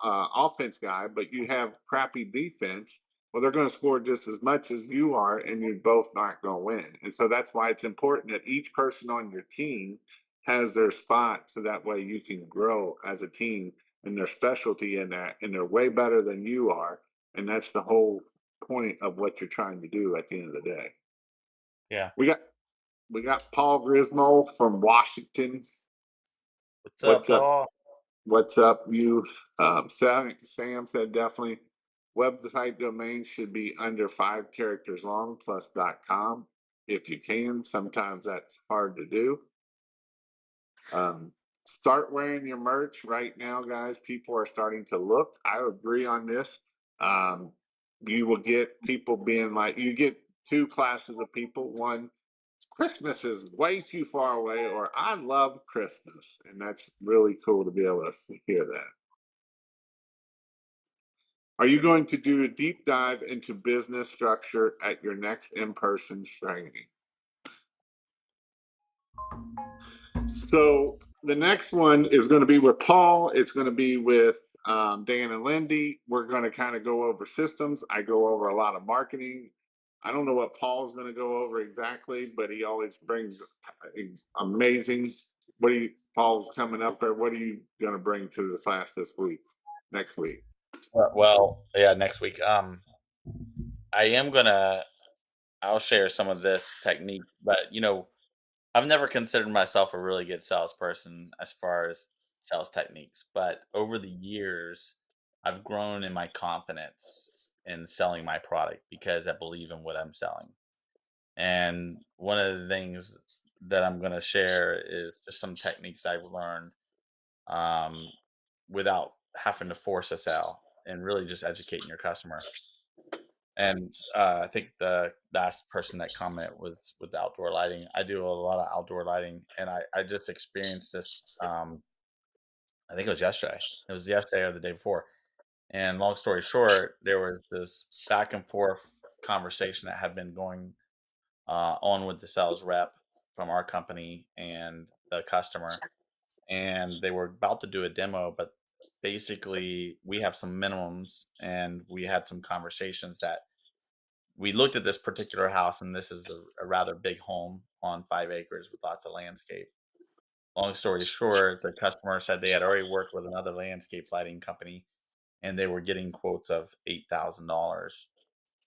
offense guy, but you have crappy defense. Well, they're going to score just as much as you are, and you're both not going to win. And so that's why it's important that each person on your team has their spot, so that way you can grow as a team and their specialty in that, and they're way better than you are. And that's the whole point of what you're trying to do at the end of the day. yeah, We got we got Paul Grismo from Washington. what's up, What's up? Paul? What's up? Sam said definitely website domain should be under 5 characters long plus .com if you can. Sometimes that's hard to do. Start wearing your merch right now, guys. People are starting to look. I agree on this. Um, you will get people being like, you get two classes of people. One, Christmas is way too far away, or I love Christmas. And that's really cool to be able to hear that. Are you going to do a deep dive into business structure at your next in person training? So the next one is going to be with Paul. It's going to be with Dan and Lindy. We're going to kind of go over systems. I go over a lot of marketing. I don't know what Paul's going to go over exactly, but he always brings amazing. What do you, Paul's coming up there? What are you going to bring to the class this week, next week? Well, yeah, next week. I am gonna. I'll share some of this technique, but I've never considered myself a really good salesperson as far as sales techniques, but over the years, I've grown in my confidence in selling my product because I believe in what I'm selling. And one of the things that I'm going to share is just some techniques I've learned um, without having to force a sale and really just educating your customer. And I think the last person that comment was with outdoor lighting. I do a lot of outdoor lighting, and I just experienced this. I think it was yesterday. It was yesterday or the day before. And long story short, there was this back and forth conversation that had been going on with the sales rep from our company and the customer, and they were about to do a demo, but basically we have some minimums, and we had some conversations that we looked at this particular house, and this is a rather big home on 5 acres with lots of landscape. Long story short, the customer said they had already worked with another landscape lighting company, and they were getting quotes of $8,000.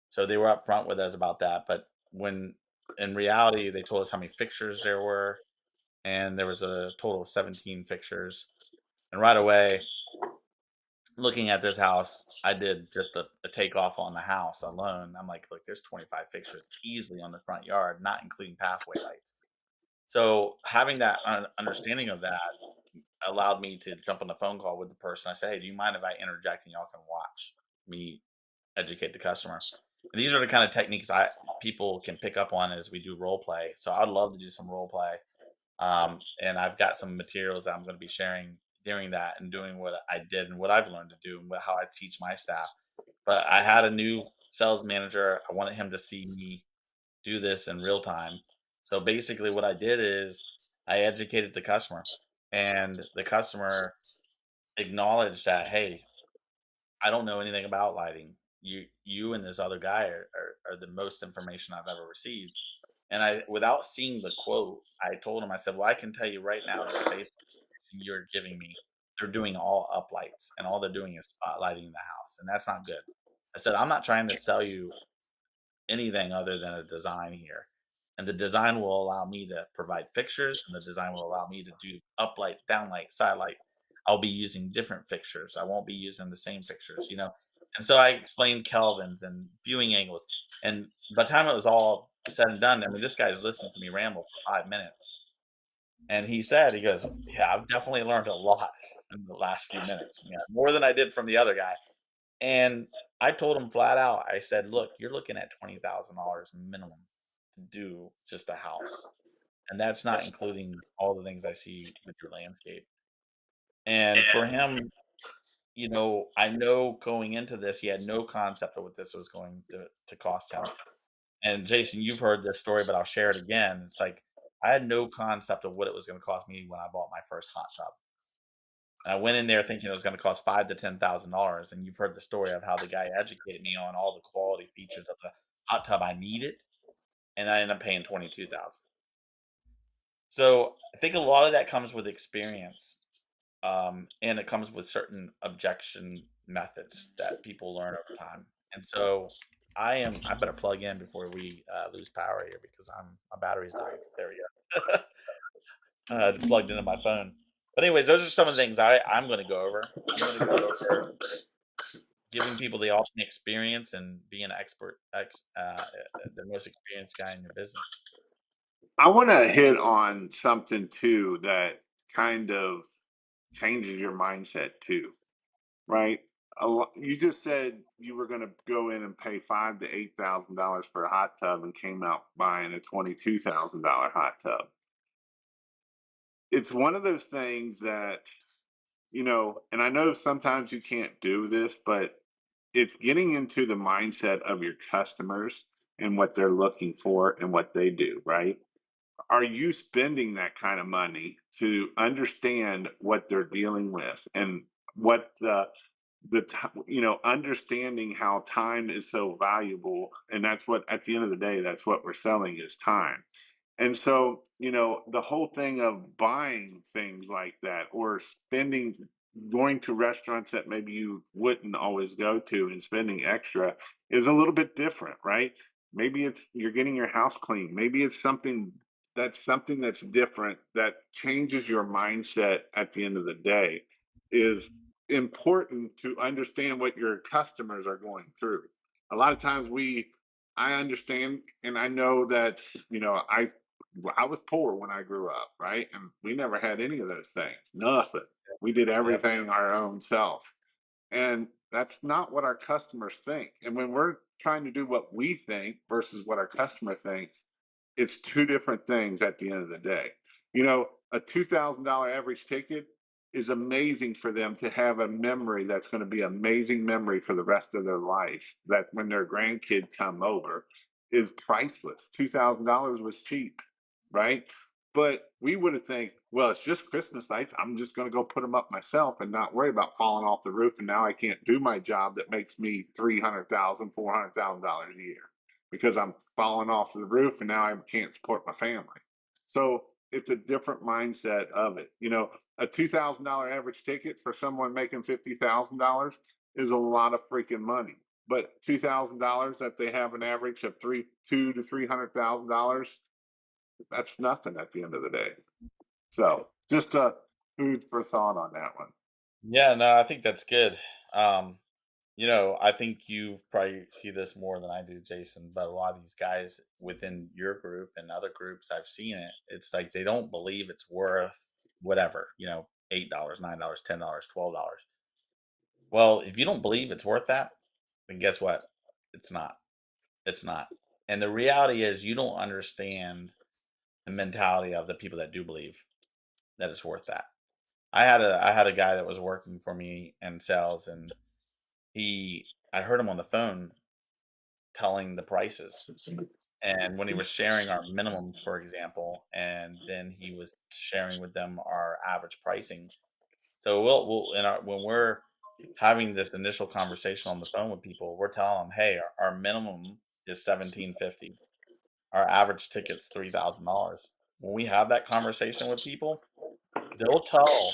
So they were upfront with us about that. But when in reality, they told us how many fixtures there were, and there was a total of 17 fixtures. And right away, looking at this house, I did just a takeoff on the house alone. I'm like, look, there's 25 fixtures easily on the front yard, not including pathway lights. So having that understanding of that allowed me to jump on the phone call with the person. I said, hey, do you mind if I interject and y'all can watch me educate the customer? And these are the kind of techniques I people can pick up on as we do role play. So I'd love to do some role play. And I've got some materials that I'm going to be sharing during that and doing what I did and what I've learned to do and how I teach my staff. But I had a new sales manager. I wanted him to see me do this in real time. So basically, what I did is I educated the customer, and the customer acknowledged that, hey, I don't know anything about lighting. You and this other guy are the most information I've ever received. And I, without seeing the quote, I told him, I said, well, I can tell you right now, just based on the information you're giving me, they're doing all uplights, and all they're doing is spotlighting the house. And that's not good. I said, I'm not trying to sell you anything other than a design here. And the design will allow me to provide fixtures, and the design will allow me to do uplight, downlight, sidelight. I'll be using different fixtures. I won't be using the same fixtures. And so I explained Kelvins and viewing angles. And by the time it was all said and done, I mean, this guy's listened to me ramble for 5 minutes. And he said, he goes, yeah, I've definitely learned a lot in the last few minutes. Yeah, more than I did from the other guy. And I told him flat out, I said, "Look, you're looking at $20,000 minimum to do just a house, and that's not including all the things I see with your landscape." And for him, I know going into this, he had no concept of what this was going to cost him. And Jason, you've heard this story, but I'll share it again. It's like I had no concept of what it was going to cost me when I bought my first hot tub. I went in there thinking it was gonna cost $5,000 to $10,000, and you've heard the story of how the guy educated me on all the quality features of the hot tub I needed, and I ended up paying 22,000. So, I think a lot of that comes with experience, and it comes with certain objection methods that people learn over time. And so, I better plug in before we, lose power here because my battery's dying. There we go. Plugged into my phone. But anyways, those are some of the things I'm gonna go over. I'm gonna go over giving people the ultimate experience and being an the most experienced guy in your business. I want to hit on something too that kind of changes your mindset too, right? You just said you were going to go in and pay $5,000 to $8,000 for a hot tub and came out buying a $22,000 hot tub. It's one of those things that, and I know sometimes you can't do this, but it's getting into the mindset of your customers and what they're looking for and what they do, right? Are you spending that kind of money to understand what they're dealing with and what understanding how time is so valuable, and that's what, at the end of the day, that's what we're selling is time. And so, the whole thing of buying things like that or going to restaurants that maybe you wouldn't always go to and spending extra is a little bit different, right? Maybe it's you're getting your house clean. Maybe it's something that's different that changes your mindset at the end of the day is important to understand what your customers are going through. A lot of times I understand and I know that, you know, I I was poor when I grew up, right? And we never had any of those things. Nothing. We did Yep. everything our own self. And that's not what our customers think. And when we're trying to do what we think versus what our customer thinks, it's two different things at the end of the day. A $2,000 average ticket is amazing for them to have a memory that's going to be amazing memory for the rest of their life. That when their grandkid come over is priceless. $2,000 was cheap, right? But we would have think, well, it's just Christmas lights. I'm just going to go put them up myself and not worry about falling off the roof. And now I can't do my job that makes me $300,000, $400,000 a year because I'm falling off the roof and now I can't support my family. So it's a different mindset of it. A $2,000 average ticket for someone making $50,000 is a lot of freaking money. But $2,000 that they have an average of two to $300,000, that's nothing at the end of the day. So just a food for thought on that one. Yeah, no, I think that's good. Um, I think you probably see this more than I do, Jason, but a lot of these guys within your group and other groups, I've seen it. It's like they don't believe it's worth whatever, $8, $9, $10, $12. Well, if you don't believe it's worth that, then guess what? It's not. It's not. And the reality is you don't understand the mentality of the people that do believe that it's worth that. I had a guy that was working for me in sales, and I heard him on the phone telling the prices. And when he was sharing our minimums, for example, and then he was sharing with them our average pricing. So we'll in our when we're having this initial conversation on the phone with people, we're telling them, hey, our minimum is 1750. Our average ticket's $3,000. When we have that conversation with people, they'll tell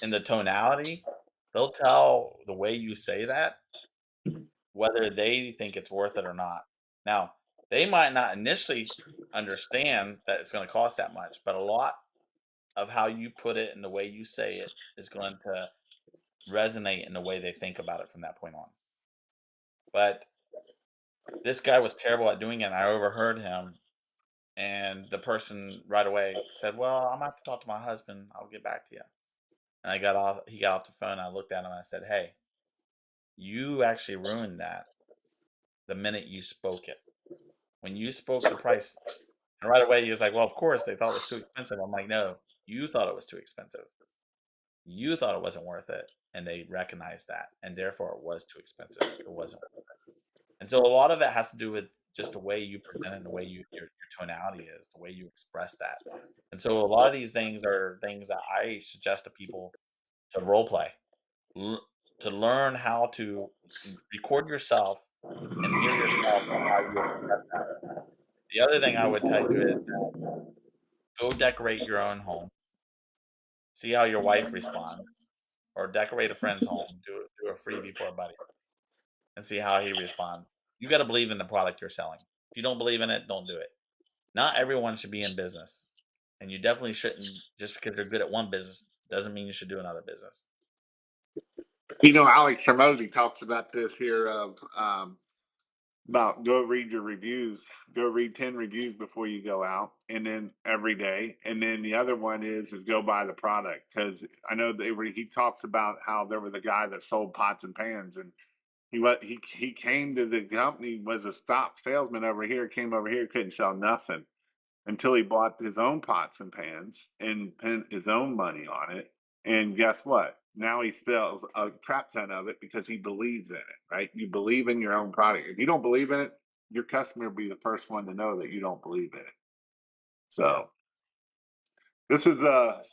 in the tonality, they'll tell the way you say that whether they think it's worth it or not. Now, they might not initially understand that it's going to cost that much, but a lot of how you put it and the way you say it is going to resonate in the way they think about it from that point on. But this guy was terrible at doing it, and I overheard him. And the person right away said, "Well, I'm gonna have to talk to my husband. I'll get back to you." And I got off. He got off the phone. I looked at him and I said, "Hey, you actually ruined that the minute you spoke it. When you spoke the price." And right away, he was like, "Well, of course, they thought it was too expensive." I'm like, "No, you thought it was too expensive. You thought it wasn't worth it, and they recognized that, and therefore it was too expensive. It wasn't." And so a lot of it has to do with just the way you present it, and the way your tonality is, the way you express that. And so a lot of these things are things that I suggest to people to role play, to learn how to record yourself and hear yourself on how you express that. The other thing I would tell you is go decorate your own home. See how your wife responds, or decorate a friend's home. Do a freebie for a buddy, and see how he responds. You got to believe in the product you're selling. If you don't believe in it, don't do it. Not everyone should be in business, and you definitely shouldn't just because they're good at one business doesn't mean you should do another business. Alex Hormozy talks about this here of about go read your reviews. Go read 10 reviews before you go out, and then every day. And then the other one is go buy the product, because I know he talks about how there was a guy that sold pots and pans, and he came to the company, was a stop salesman over here, came over here, couldn't sell nothing until he bought his own pots and pans and spent his own money on it. And guess what? Now he sells a crap ton of it because he believes in it, right? You believe in your own product. If you don't believe in it, your customer will be the first one to know that you don't believe in it. Yeah. So this is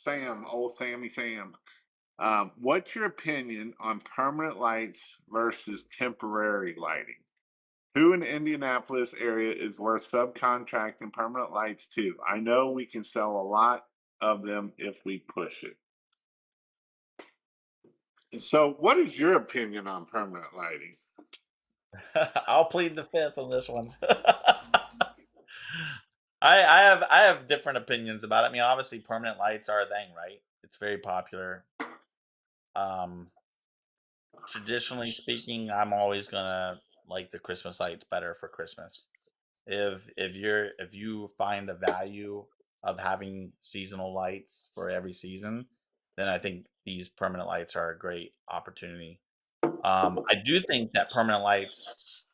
Sam, old Sammy Sam. What's your opinion on permanent lights versus temporary lighting? Who in the Indianapolis area is worth subcontracting permanent lights to? I know we can sell a lot of them if we push it. So, what is your opinion on permanent lighting? I'll plead the fifth on this one. I have different opinions about it. I mean, obviously, permanent lights are a thing, right? It's very popular. Um, Traditionally speaking, I'm always gonna like the Christmas lights better for Christmas. If you find the value of having seasonal lights for every season, then I think these permanent lights are a great opportunity. I do think that permanent lights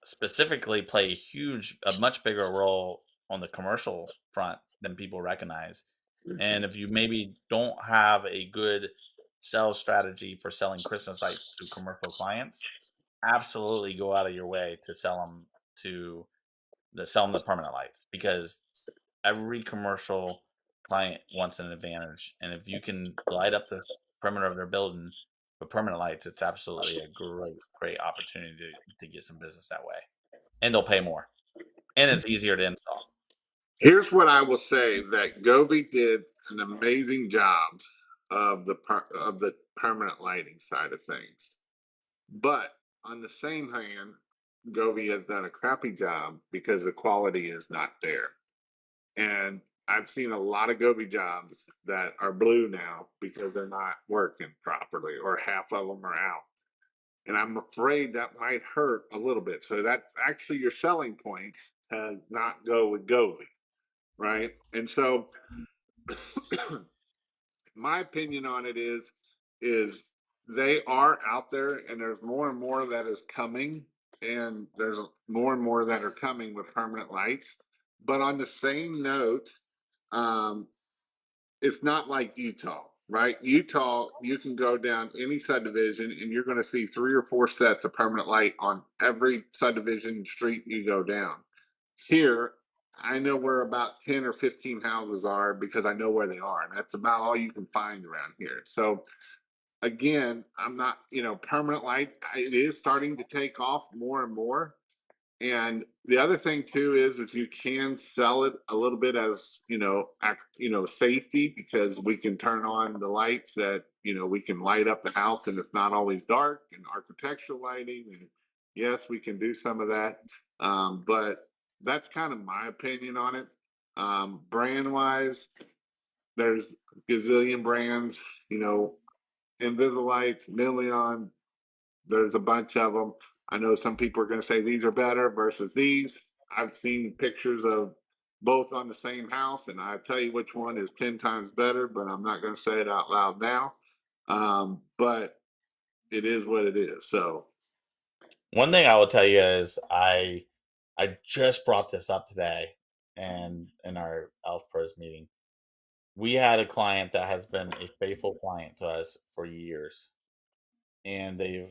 specifically play a much bigger role on the commercial front than people recognize. And if you maybe don't have a good sales strategy for selling Christmas lights to commercial clients, absolutely go out of your way to to sell them the permanent lights, because every commercial client wants an advantage. And if you can light up the perimeter of their building with permanent lights, it's absolutely a great opportunity to get some business that way, and they'll pay more, and it's easier to install. Here's what I will say: that Gobi did an amazing job of the permanent lighting side of things. But on the same hand, Gobi has done a crappy job because the quality is not there. And I've seen a lot of Gobi jobs that are blue now because they're not working properly or half of them are out. And I'm afraid that might hurt a little bit. So that's actually your selling point to not go with Gobi, right? And so my opinion on it is they are out there, and there's more and more that is coming, and there's more and more that are coming with permanent lights. But on the same note, um, it's not like Utah, right? Utah, you can go down any subdivision and you're going to see 3 or 4 sets of permanent light on every subdivision street you go down. Here, I know where about 10 or 15 houses are because I know where they are, and that's about all you can find around here. So again, I'm not, permanent light, it is starting to take off more and more. And the other thing too is you can sell it a little bit as, safety, because we can turn on the lights that, we can light up the house and it's not always dark, and architectural lighting. And yes, we can do some of that. But that's kind of my opinion on it. Brand wise, there's gazillion brands, you know, Invisalights, Million, there's a bunch of them. I know some people are going to say these are better versus these. I've seen pictures of both on the same house, and I tell you which one is 10 times better, but I'm not going to say it out loud now. But it is what it is. So, One thing I will tell you is I just brought this up today, and in our Elf Pros meeting, we had a client that has been a faithful client to us for years, and they've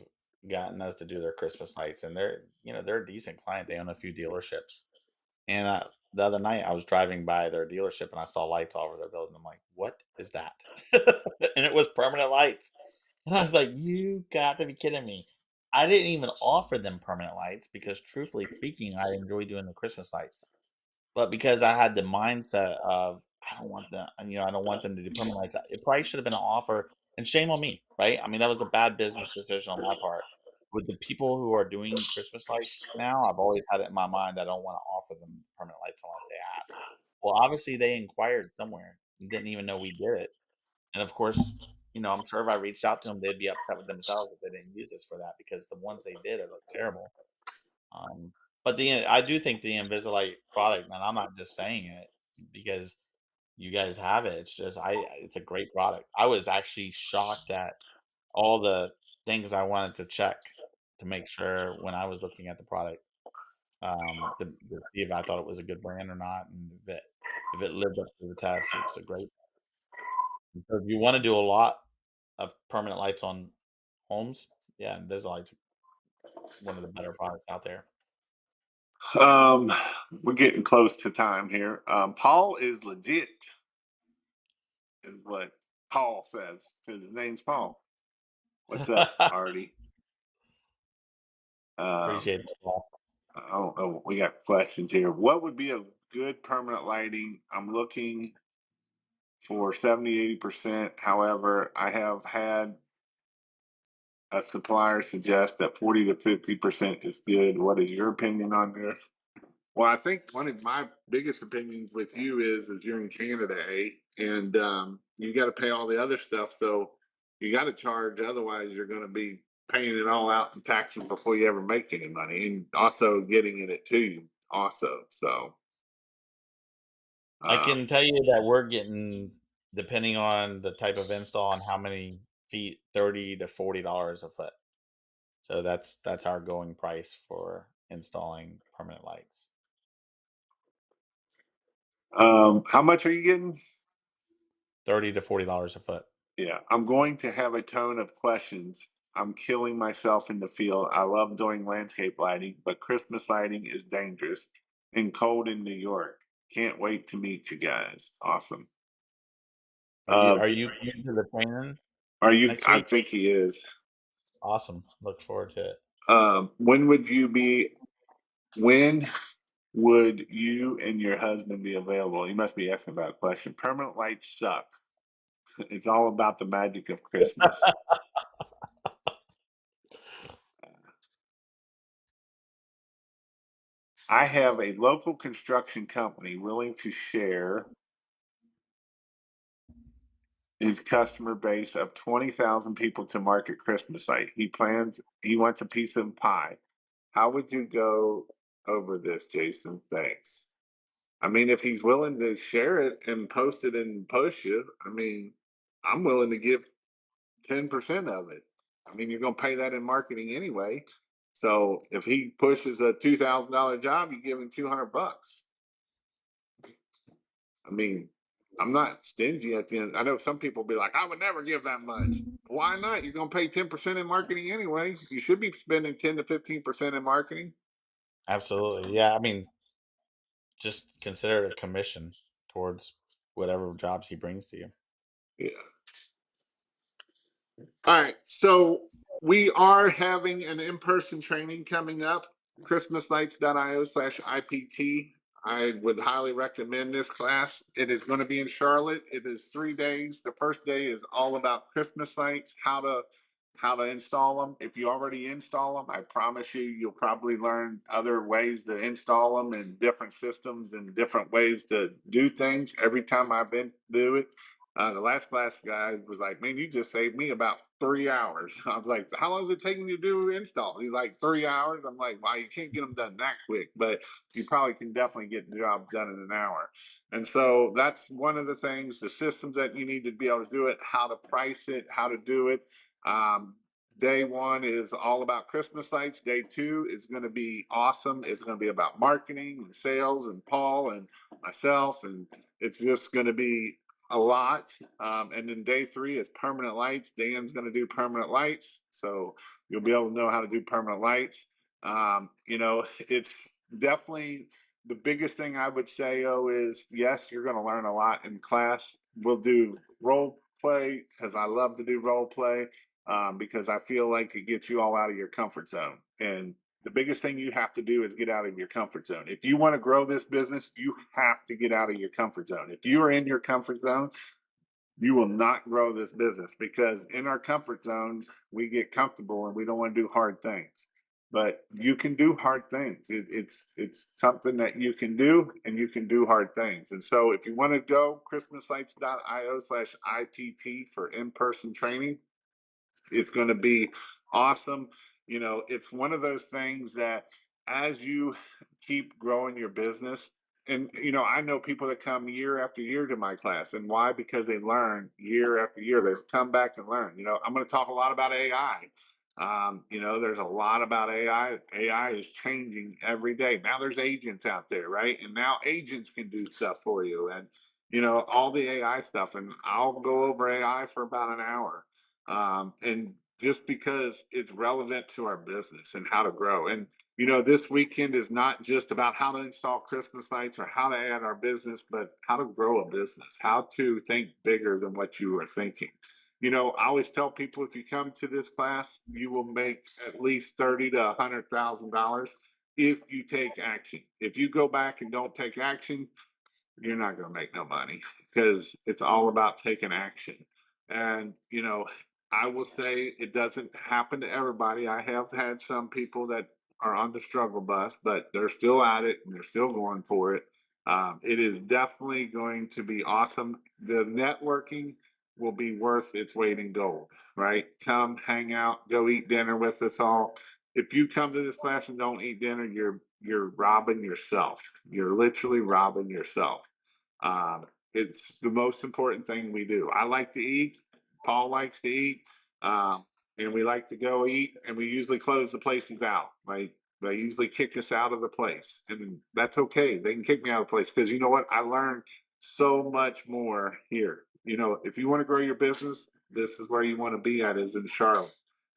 gotten us to do their Christmas lights, and they're a decent client. They own a few dealerships, and the other night I was driving by their dealership and I saw lights all over their building. I'm like, what is that? And it was permanent lights. And I was like, you got to be kidding me. I didn't even offer them permanent lights because, truthfully speaking, I enjoy doing the Christmas lights. But because I had the mindset of I don't want them to do permanent lights. It probably should have been an offer, and shame on me, right? I mean, that was a bad business decision on my part. With the people who are doing Christmas lights now, I've always had it in my mind I don't want to offer them permanent lights unless they ask. Well, obviously they inquired somewhere and didn't even know we did it. And of course, I'm sure if I reached out to them, they'd be upset with themselves if they didn't use us for that, because the ones they did, it looked terrible. Um, but I do think the Invisalign product, and I'm not just saying it because you guys have it. It's just it's a great product. I was actually shocked at all the things I wanted to check to make sure when I was looking at the product, to see if I thought it was a good brand or not, and if it lived up to the test. It's a great. So if you want to do a lot of permanent lights on homes, yeah, Invisalign one of the better products out there. Um, we're getting close to time here. Paul is legit, is what Paul says, because his name's Paul. What's up, Artie? Um, Appreciate the call. I don't know. We got questions here. What would be a good permanent lighting? I'm looking for 70, 80%. However, I have had a supplier suggest that 40 to 50% is good. What is your opinion on this? Well, I think one of my biggest opinions with you is you're in Canada, eh? And you got to pay all the other stuff, so you got to charge. Otherwise, you're going to be paying it all out in taxes before you ever make any money, and also getting it to you also. So, I uh, can tell you that we're getting, depending on the type of install and how many feet, $30 to $40 a foot. So that's our going price for installing permanent lights. how much are you getting? $30 to $40 a foot. Yeah, I'm going to have a tone of questions. I'm killing myself in the field. I love doing landscape lighting, but Christmas lighting is dangerous and cold in New York. Can't wait to meet you guys. Awesome. Uh, Are you coming to the training are you? next I week? think he is. Awesome. Look forward to it. When would you be? When would you and your husband be available? You must be asking about a question. Permanent lights suck. It's all about the magic of Christmas. I have a local construction company willing to share his customer base of 20,000 people to market Christmas light. He wants a piece of pie. How would you go over this, Jason? Thanks. I mean, if he's willing to share it and post it and push you, I mean, I'm willing to give 10% of it. I mean, you're going to pay that in marketing anyway. So if he pushes a $2,000 job, you give him 200 bucks. I mean, I'm not stingy at the end. I know some people be like, I would never give that much. Why not? You're going to pay 10% in marketing anyway. You should be spending 10 to 15% in marketing. Absolutely. Yeah. I mean, just consider it a commission towards whatever jobs he brings to you. Yeah. All right. So we are having an in-person training coming up, christmaslights.io/IPT. I would highly recommend this class. It is going to be in Charlotte. It is 3 days. The first day is all about Christmas lights, how to install them. If you already install them, I promise you, you'll probably learn other ways to install them and different systems and different ways to do things. Every time I've been do it, the last class guy was like, "Man, you just saved me about 3 hours." I was like, "How long is it taking you to do install?" He's like, "3 hours." I'm like, "Wow, you can't get them done that quick, but you probably can definitely get the job done in an hour." And so that's one of the things, the systems that you need to be able to do it, how to price it, how to do it. Um, Day one is all about Christmas lights. Day two is going to be awesome. It's going to be about marketing and sales and Paul and myself. And it's just going to be a lot. And then day three is permanent lights. Dan's going to do permanent lights. So you'll be able to know how to do permanent lights. It's definitely the biggest thing I would say, is yes, you're going to learn a lot in class. We'll do role play because I love to do role play, because I feel like it gets you all out of your comfort zone. And the biggest thing you have to do is get out of your comfort zone. If you want to grow this business, you have to get out of your comfort zone. If you are in your comfort zone, you will not grow this business, because in our comfort zones, we get comfortable and we don't want to do hard things. But you can do hard things. It's something that you can do, and you can do hard things. And so if you want to go, christmaslights.io/IPT for in-person training. It's going to be awesome. It's one of those things that as you keep growing your business, and I know people that come year after year to my class, and why? Because they learn year after year. They've come back and learn. I'm going to talk a lot about AI. There's a lot about AI. AI is changing every day. Now there's agents out there, right? And now agents can do stuff for you, and all the AI stuff. And I'll go over AI for about an hour, and just because it's relevant to our business and how to grow. And this weekend is not just about how to install Christmas lights or how to add our business, but how to grow a business, how to think bigger than what you are thinking. I always tell people, if you come to this class, you will make at least 30 to $100,000 if you take action. If you go back and don't take action, you're not going to make no money, because it's all about taking action. And, I will say it doesn't happen to everybody. I have had some people that are on the struggle bus, but they're still at it and they're still going for it. It is definitely going to be awesome. The networking will be worth its weight in gold, right? Come hang out, go eat dinner with us all. If you come to this class and don't eat dinner, you're robbing yourself. You're literally robbing yourself. It's the most important thing we do. I like to eat. Paul likes to eat. Um, and we like to go eat, and we usually close the places out. Like, they usually kick us out of the place, and that's okay. They can kick me out of the place, because you know what? I learned so much more here. If you want to grow your business, this is where you want to be at, is in Charlotte.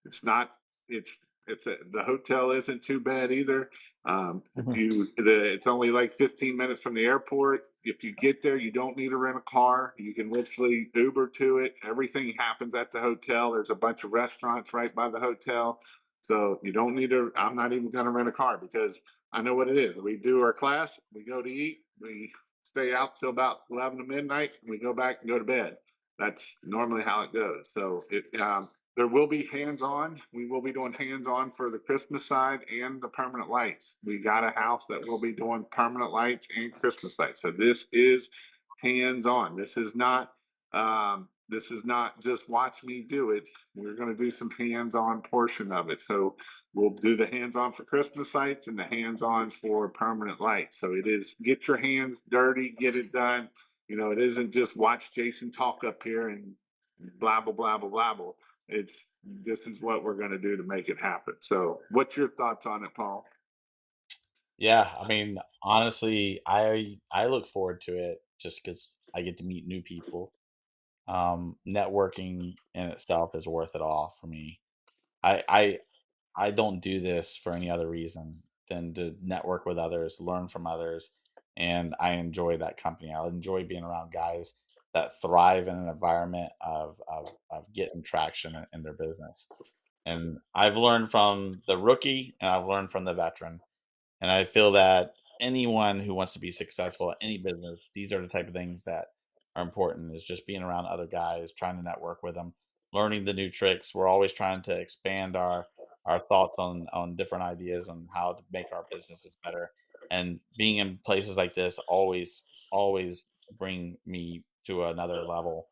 It's not. The hotel isn't too bad either. If Mhm. it's only like 15 minutes from the airport. If you get there, you don't need to rent a car. You can literally Uber to it. Everything happens at the hotel. There's a bunch of restaurants right by the hotel. So you don't need to, I'm not even going to rent a car, because I know what it is. We do our class, we go to eat, we stay out till about 11 to midnight, and we go back and go to bed. That's normally how it goes. So there will be hands-on. We will be doing hands-on for the Christmas side and the permanent lights. We got a house that will be doing permanent lights and Christmas lights. So this is hands-on. This is not just watch me do it. We're going to do some hands-on portion of it. So we'll do the hands-on for Christmas lights and the hands-on for permanent lights. So it is, get your hands dirty, get it done. It isn't just watch Jason talk up here and blah blah blah blah blah blah. It's This is what we're going to do to make it happen. So, what's your thoughts on it, Paul? Yeah, I mean, honestly, I look forward to it just because I get to meet new people. Networking in itself is worth it all for me. I I I don't do this for any other reason than to network with others, learn from others, and I enjoy that company. I enjoy being around guys that thrive in an environment of getting traction in their business. And I've learned from the rookie and I've learned from the veteran. And I feel that anyone who wants to be successful at any business, these are the type of things that are important, is just being around other guys, trying to network with them, learning the new tricks. We're always trying to expand our thoughts on different ideas on how to make our businesses better. And being in places like this always bring me to another level.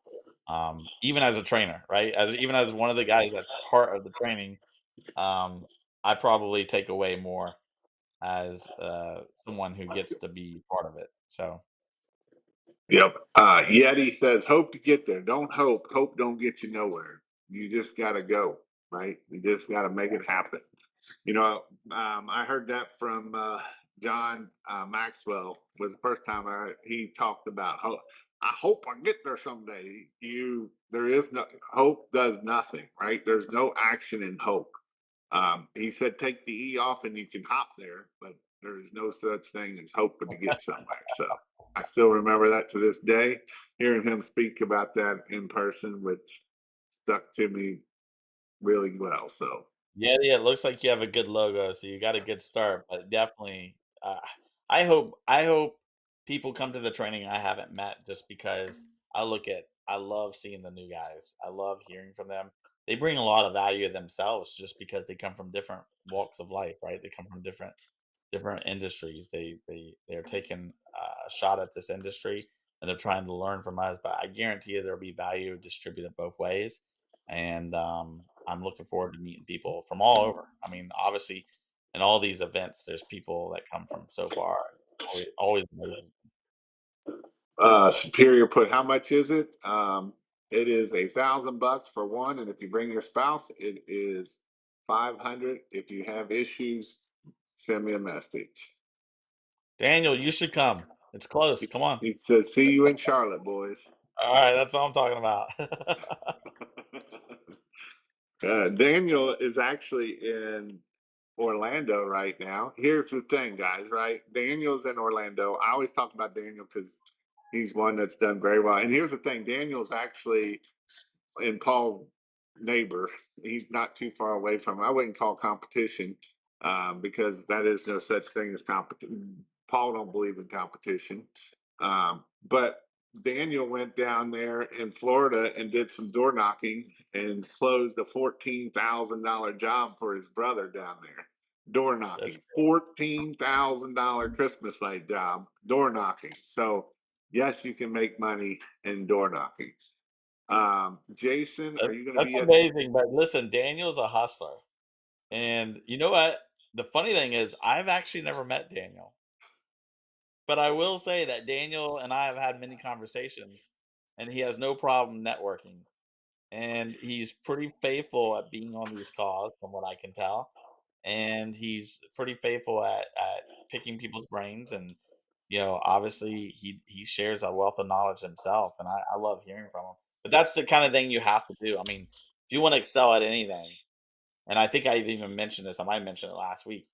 Even as a trainer, right? Even as one of the guys that's part of the training, um, I probably take away more as, someone who gets to be part of it. So, Yep. Yeti says, "Hope to get there. Don't hope. Hope don't get you nowhere. You just got to go. Right. You just got to make it happen." I heard that from John Maxwell. Was the first time he talked about hope. I hope I get there someday. There is no hope. Does nothing, right? There's no action in hope. He said, take the E off and you can hop there, but there is no such thing as hoping to get somewhere. So I still remember that to this day. Hearing him speak about that in person, which stuck to me really well. So yeah, it looks like you have a good logo, so you got a good start, but definitely, I hope people come to the training I haven't met just because I love seeing the new guys. I love hearing from them. They bring a lot of value themselves just because they come from different walks of life, right? They come from different industries. They're taking a shot at this industry and they're trying to learn from us. But I guarantee you there'll be value distributed both ways. And I'm looking forward to meeting people from all over. I mean, obviously, And all these events, there's people that come from so far. Always amazes. Superior put, how much is it? It is $1,000 for one, and if you bring your spouse, it is 500. If you have issues, send me a message. Daniel, you should come. It's close. He, Come on. he says, "See you in Charlotte, boys." All right, that's all I'm talking about. Daniel is actually in Orlando right now. Here's the thing, guys, right? Daniel's in Orlando. I always talk about Daniel because he's one that's done very well. And here's the thing, Daniel's actually in Paul's neighbor. He's not too far away from him. I wouldn't call competition because that is no such thing as competition. Paul don't believe in competition. But Daniel went down there in Florida and did some door knocking and closed a $14,000 job for his brother down there. Door That's knocking, $14,000 Christmas light job, door knocking. So yes, you can make money in door knocking. Jason, are you going to that's be at? amazing. But listen, Daniel's a hustler, and you know what? The funny thing is, I've actually never met Daniel, but I will say that Daniel and I have had many conversations, and he has no problem networking. And he's pretty faithful at being on these calls, from what I can tell. And he's pretty faithful at picking people's brains, and obviously he shares a wealth of knowledge himself, and I love hearing from him. But that's the kind of thing you have to do. I mean, if you want to excel at anything, and I think I've even mentioned this, I might mention it last week.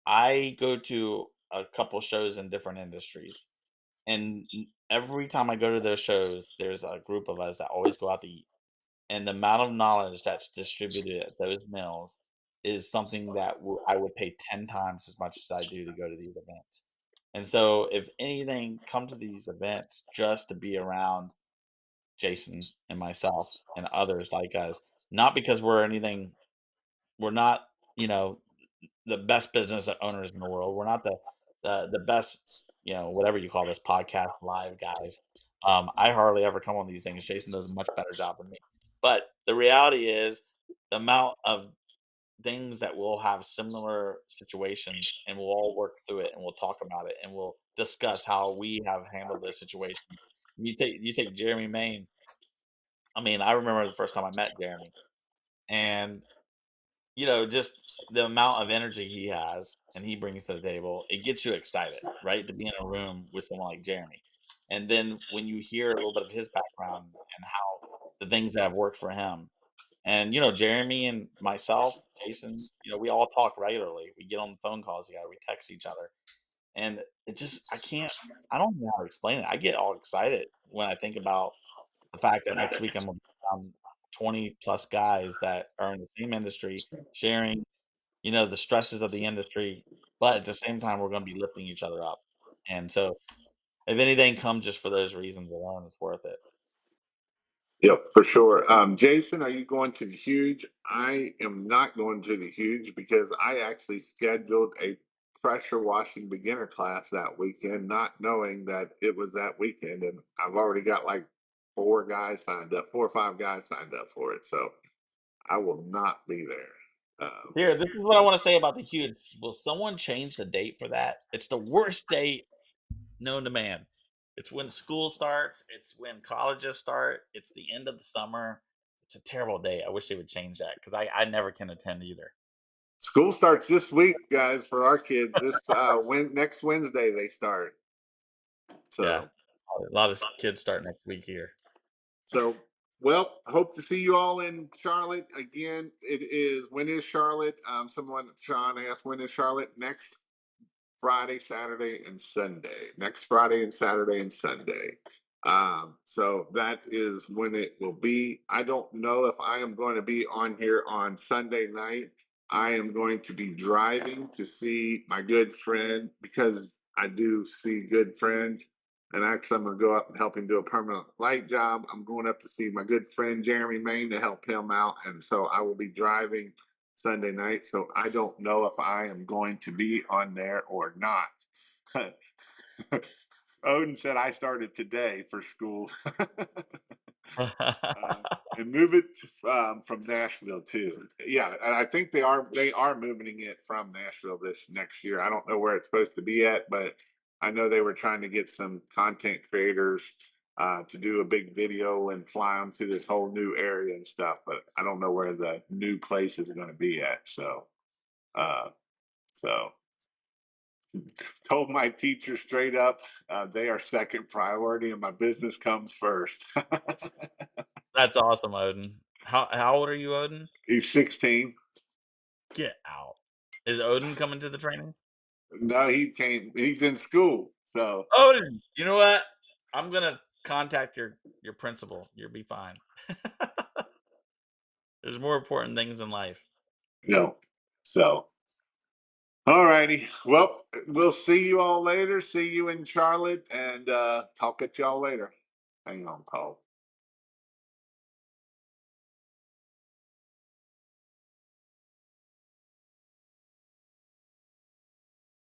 I go to a couple shows in different industries, and every time I go to those shows, there's a group of us that always go out to eat, and the amount of knowledge that's distributed at those mills is something that I would pay 10 times as much as I do to go to these events. And so, if anything, come to these events just to be around Jason and myself and others like us, not because we're not, you know, the best business owners in the world. We're not the best, whatever you call this podcast live guys. I hardly ever come on these things. Jason does a much better job than me. But the reality is the amount of things that we'll have similar situations, and we'll all work through it, and we'll talk about it, and we'll discuss how we have handled those situations. You take Jeremy Main. I mean, I remember the first time I met Jeremy, and just the amount of energy he has and he brings to the table, it gets you excited, right? To be in a room with someone like Jeremy. And then when you hear a little bit of his background and how the things that have worked for him. And Jeremy and myself, Jason, we all talk regularly. We get on phone calls together, we text each other. And it just I don't know how to explain it. I get all excited when I think about the fact that next week I'm gonna be around 20 plus guys that are in the same industry sharing the stresses of the industry, but at the same time, we're gonna be lifting each other up. And so, if anything, come just for those reasons alone, it's worth it. Yep, for sure. Jason, are you going to the huge? I am not going to the huge because I actually scheduled a pressure washing beginner class that weekend, not knowing that it was that weekend. And I've already got like 4 guys signed up, 4 or 5 guys signed up for it. So I will not be there. Here, this is what I want to say about the huge. Will someone change the date for that? It's the worst date known to man. It's when school starts, it's when colleges start, it's the end of the summer. It's a terrible day. I wish they would change that because I never can attend either. School starts this week, guys, for our kids. This next Wednesday they start. Yeah. So A lot of kids start next week here. So, well, hope to see you all in Charlotte again. It is, when is Charlotte? Someone, Sean asked, when is Charlotte? Next Friday, Saturday, and Sunday. Next Friday and Saturday and Sunday. So that is when it will be. I don't know if I am going to be on here on Sunday night. I am going to be driving to see my good friend because I do see good friends. And actually, I'm going to go up and help him do a permanent light job. I'm going up to see my good friend Jeremy Main to help him out. And so I will be driving Sunday night. So I don't know if I am going to be on there or not. Odin said I started today for school. And move it from Nashville too. Yeah, and I think they are moving it from Nashville this next year. I don't know where it's supposed to be at, but I know they were trying to get some content creators to do a big video and fly them to this whole new area and stuff. But I don't know where the new place is going to be at. Uh, so told my teacher straight up, they are second priority, and my business comes first. That's awesome, Odin. How old are you, Odin? He's 16. Get out. Is Odin coming to the training? No, he came. He's in school. So Odin, you know what? I'm gonna contact your principal. You'll be fine. There's more important things in life. no. So all righty. Well, we'll see you all later. See you in Charlotte, and talk at y'all later. Hang on, Paul.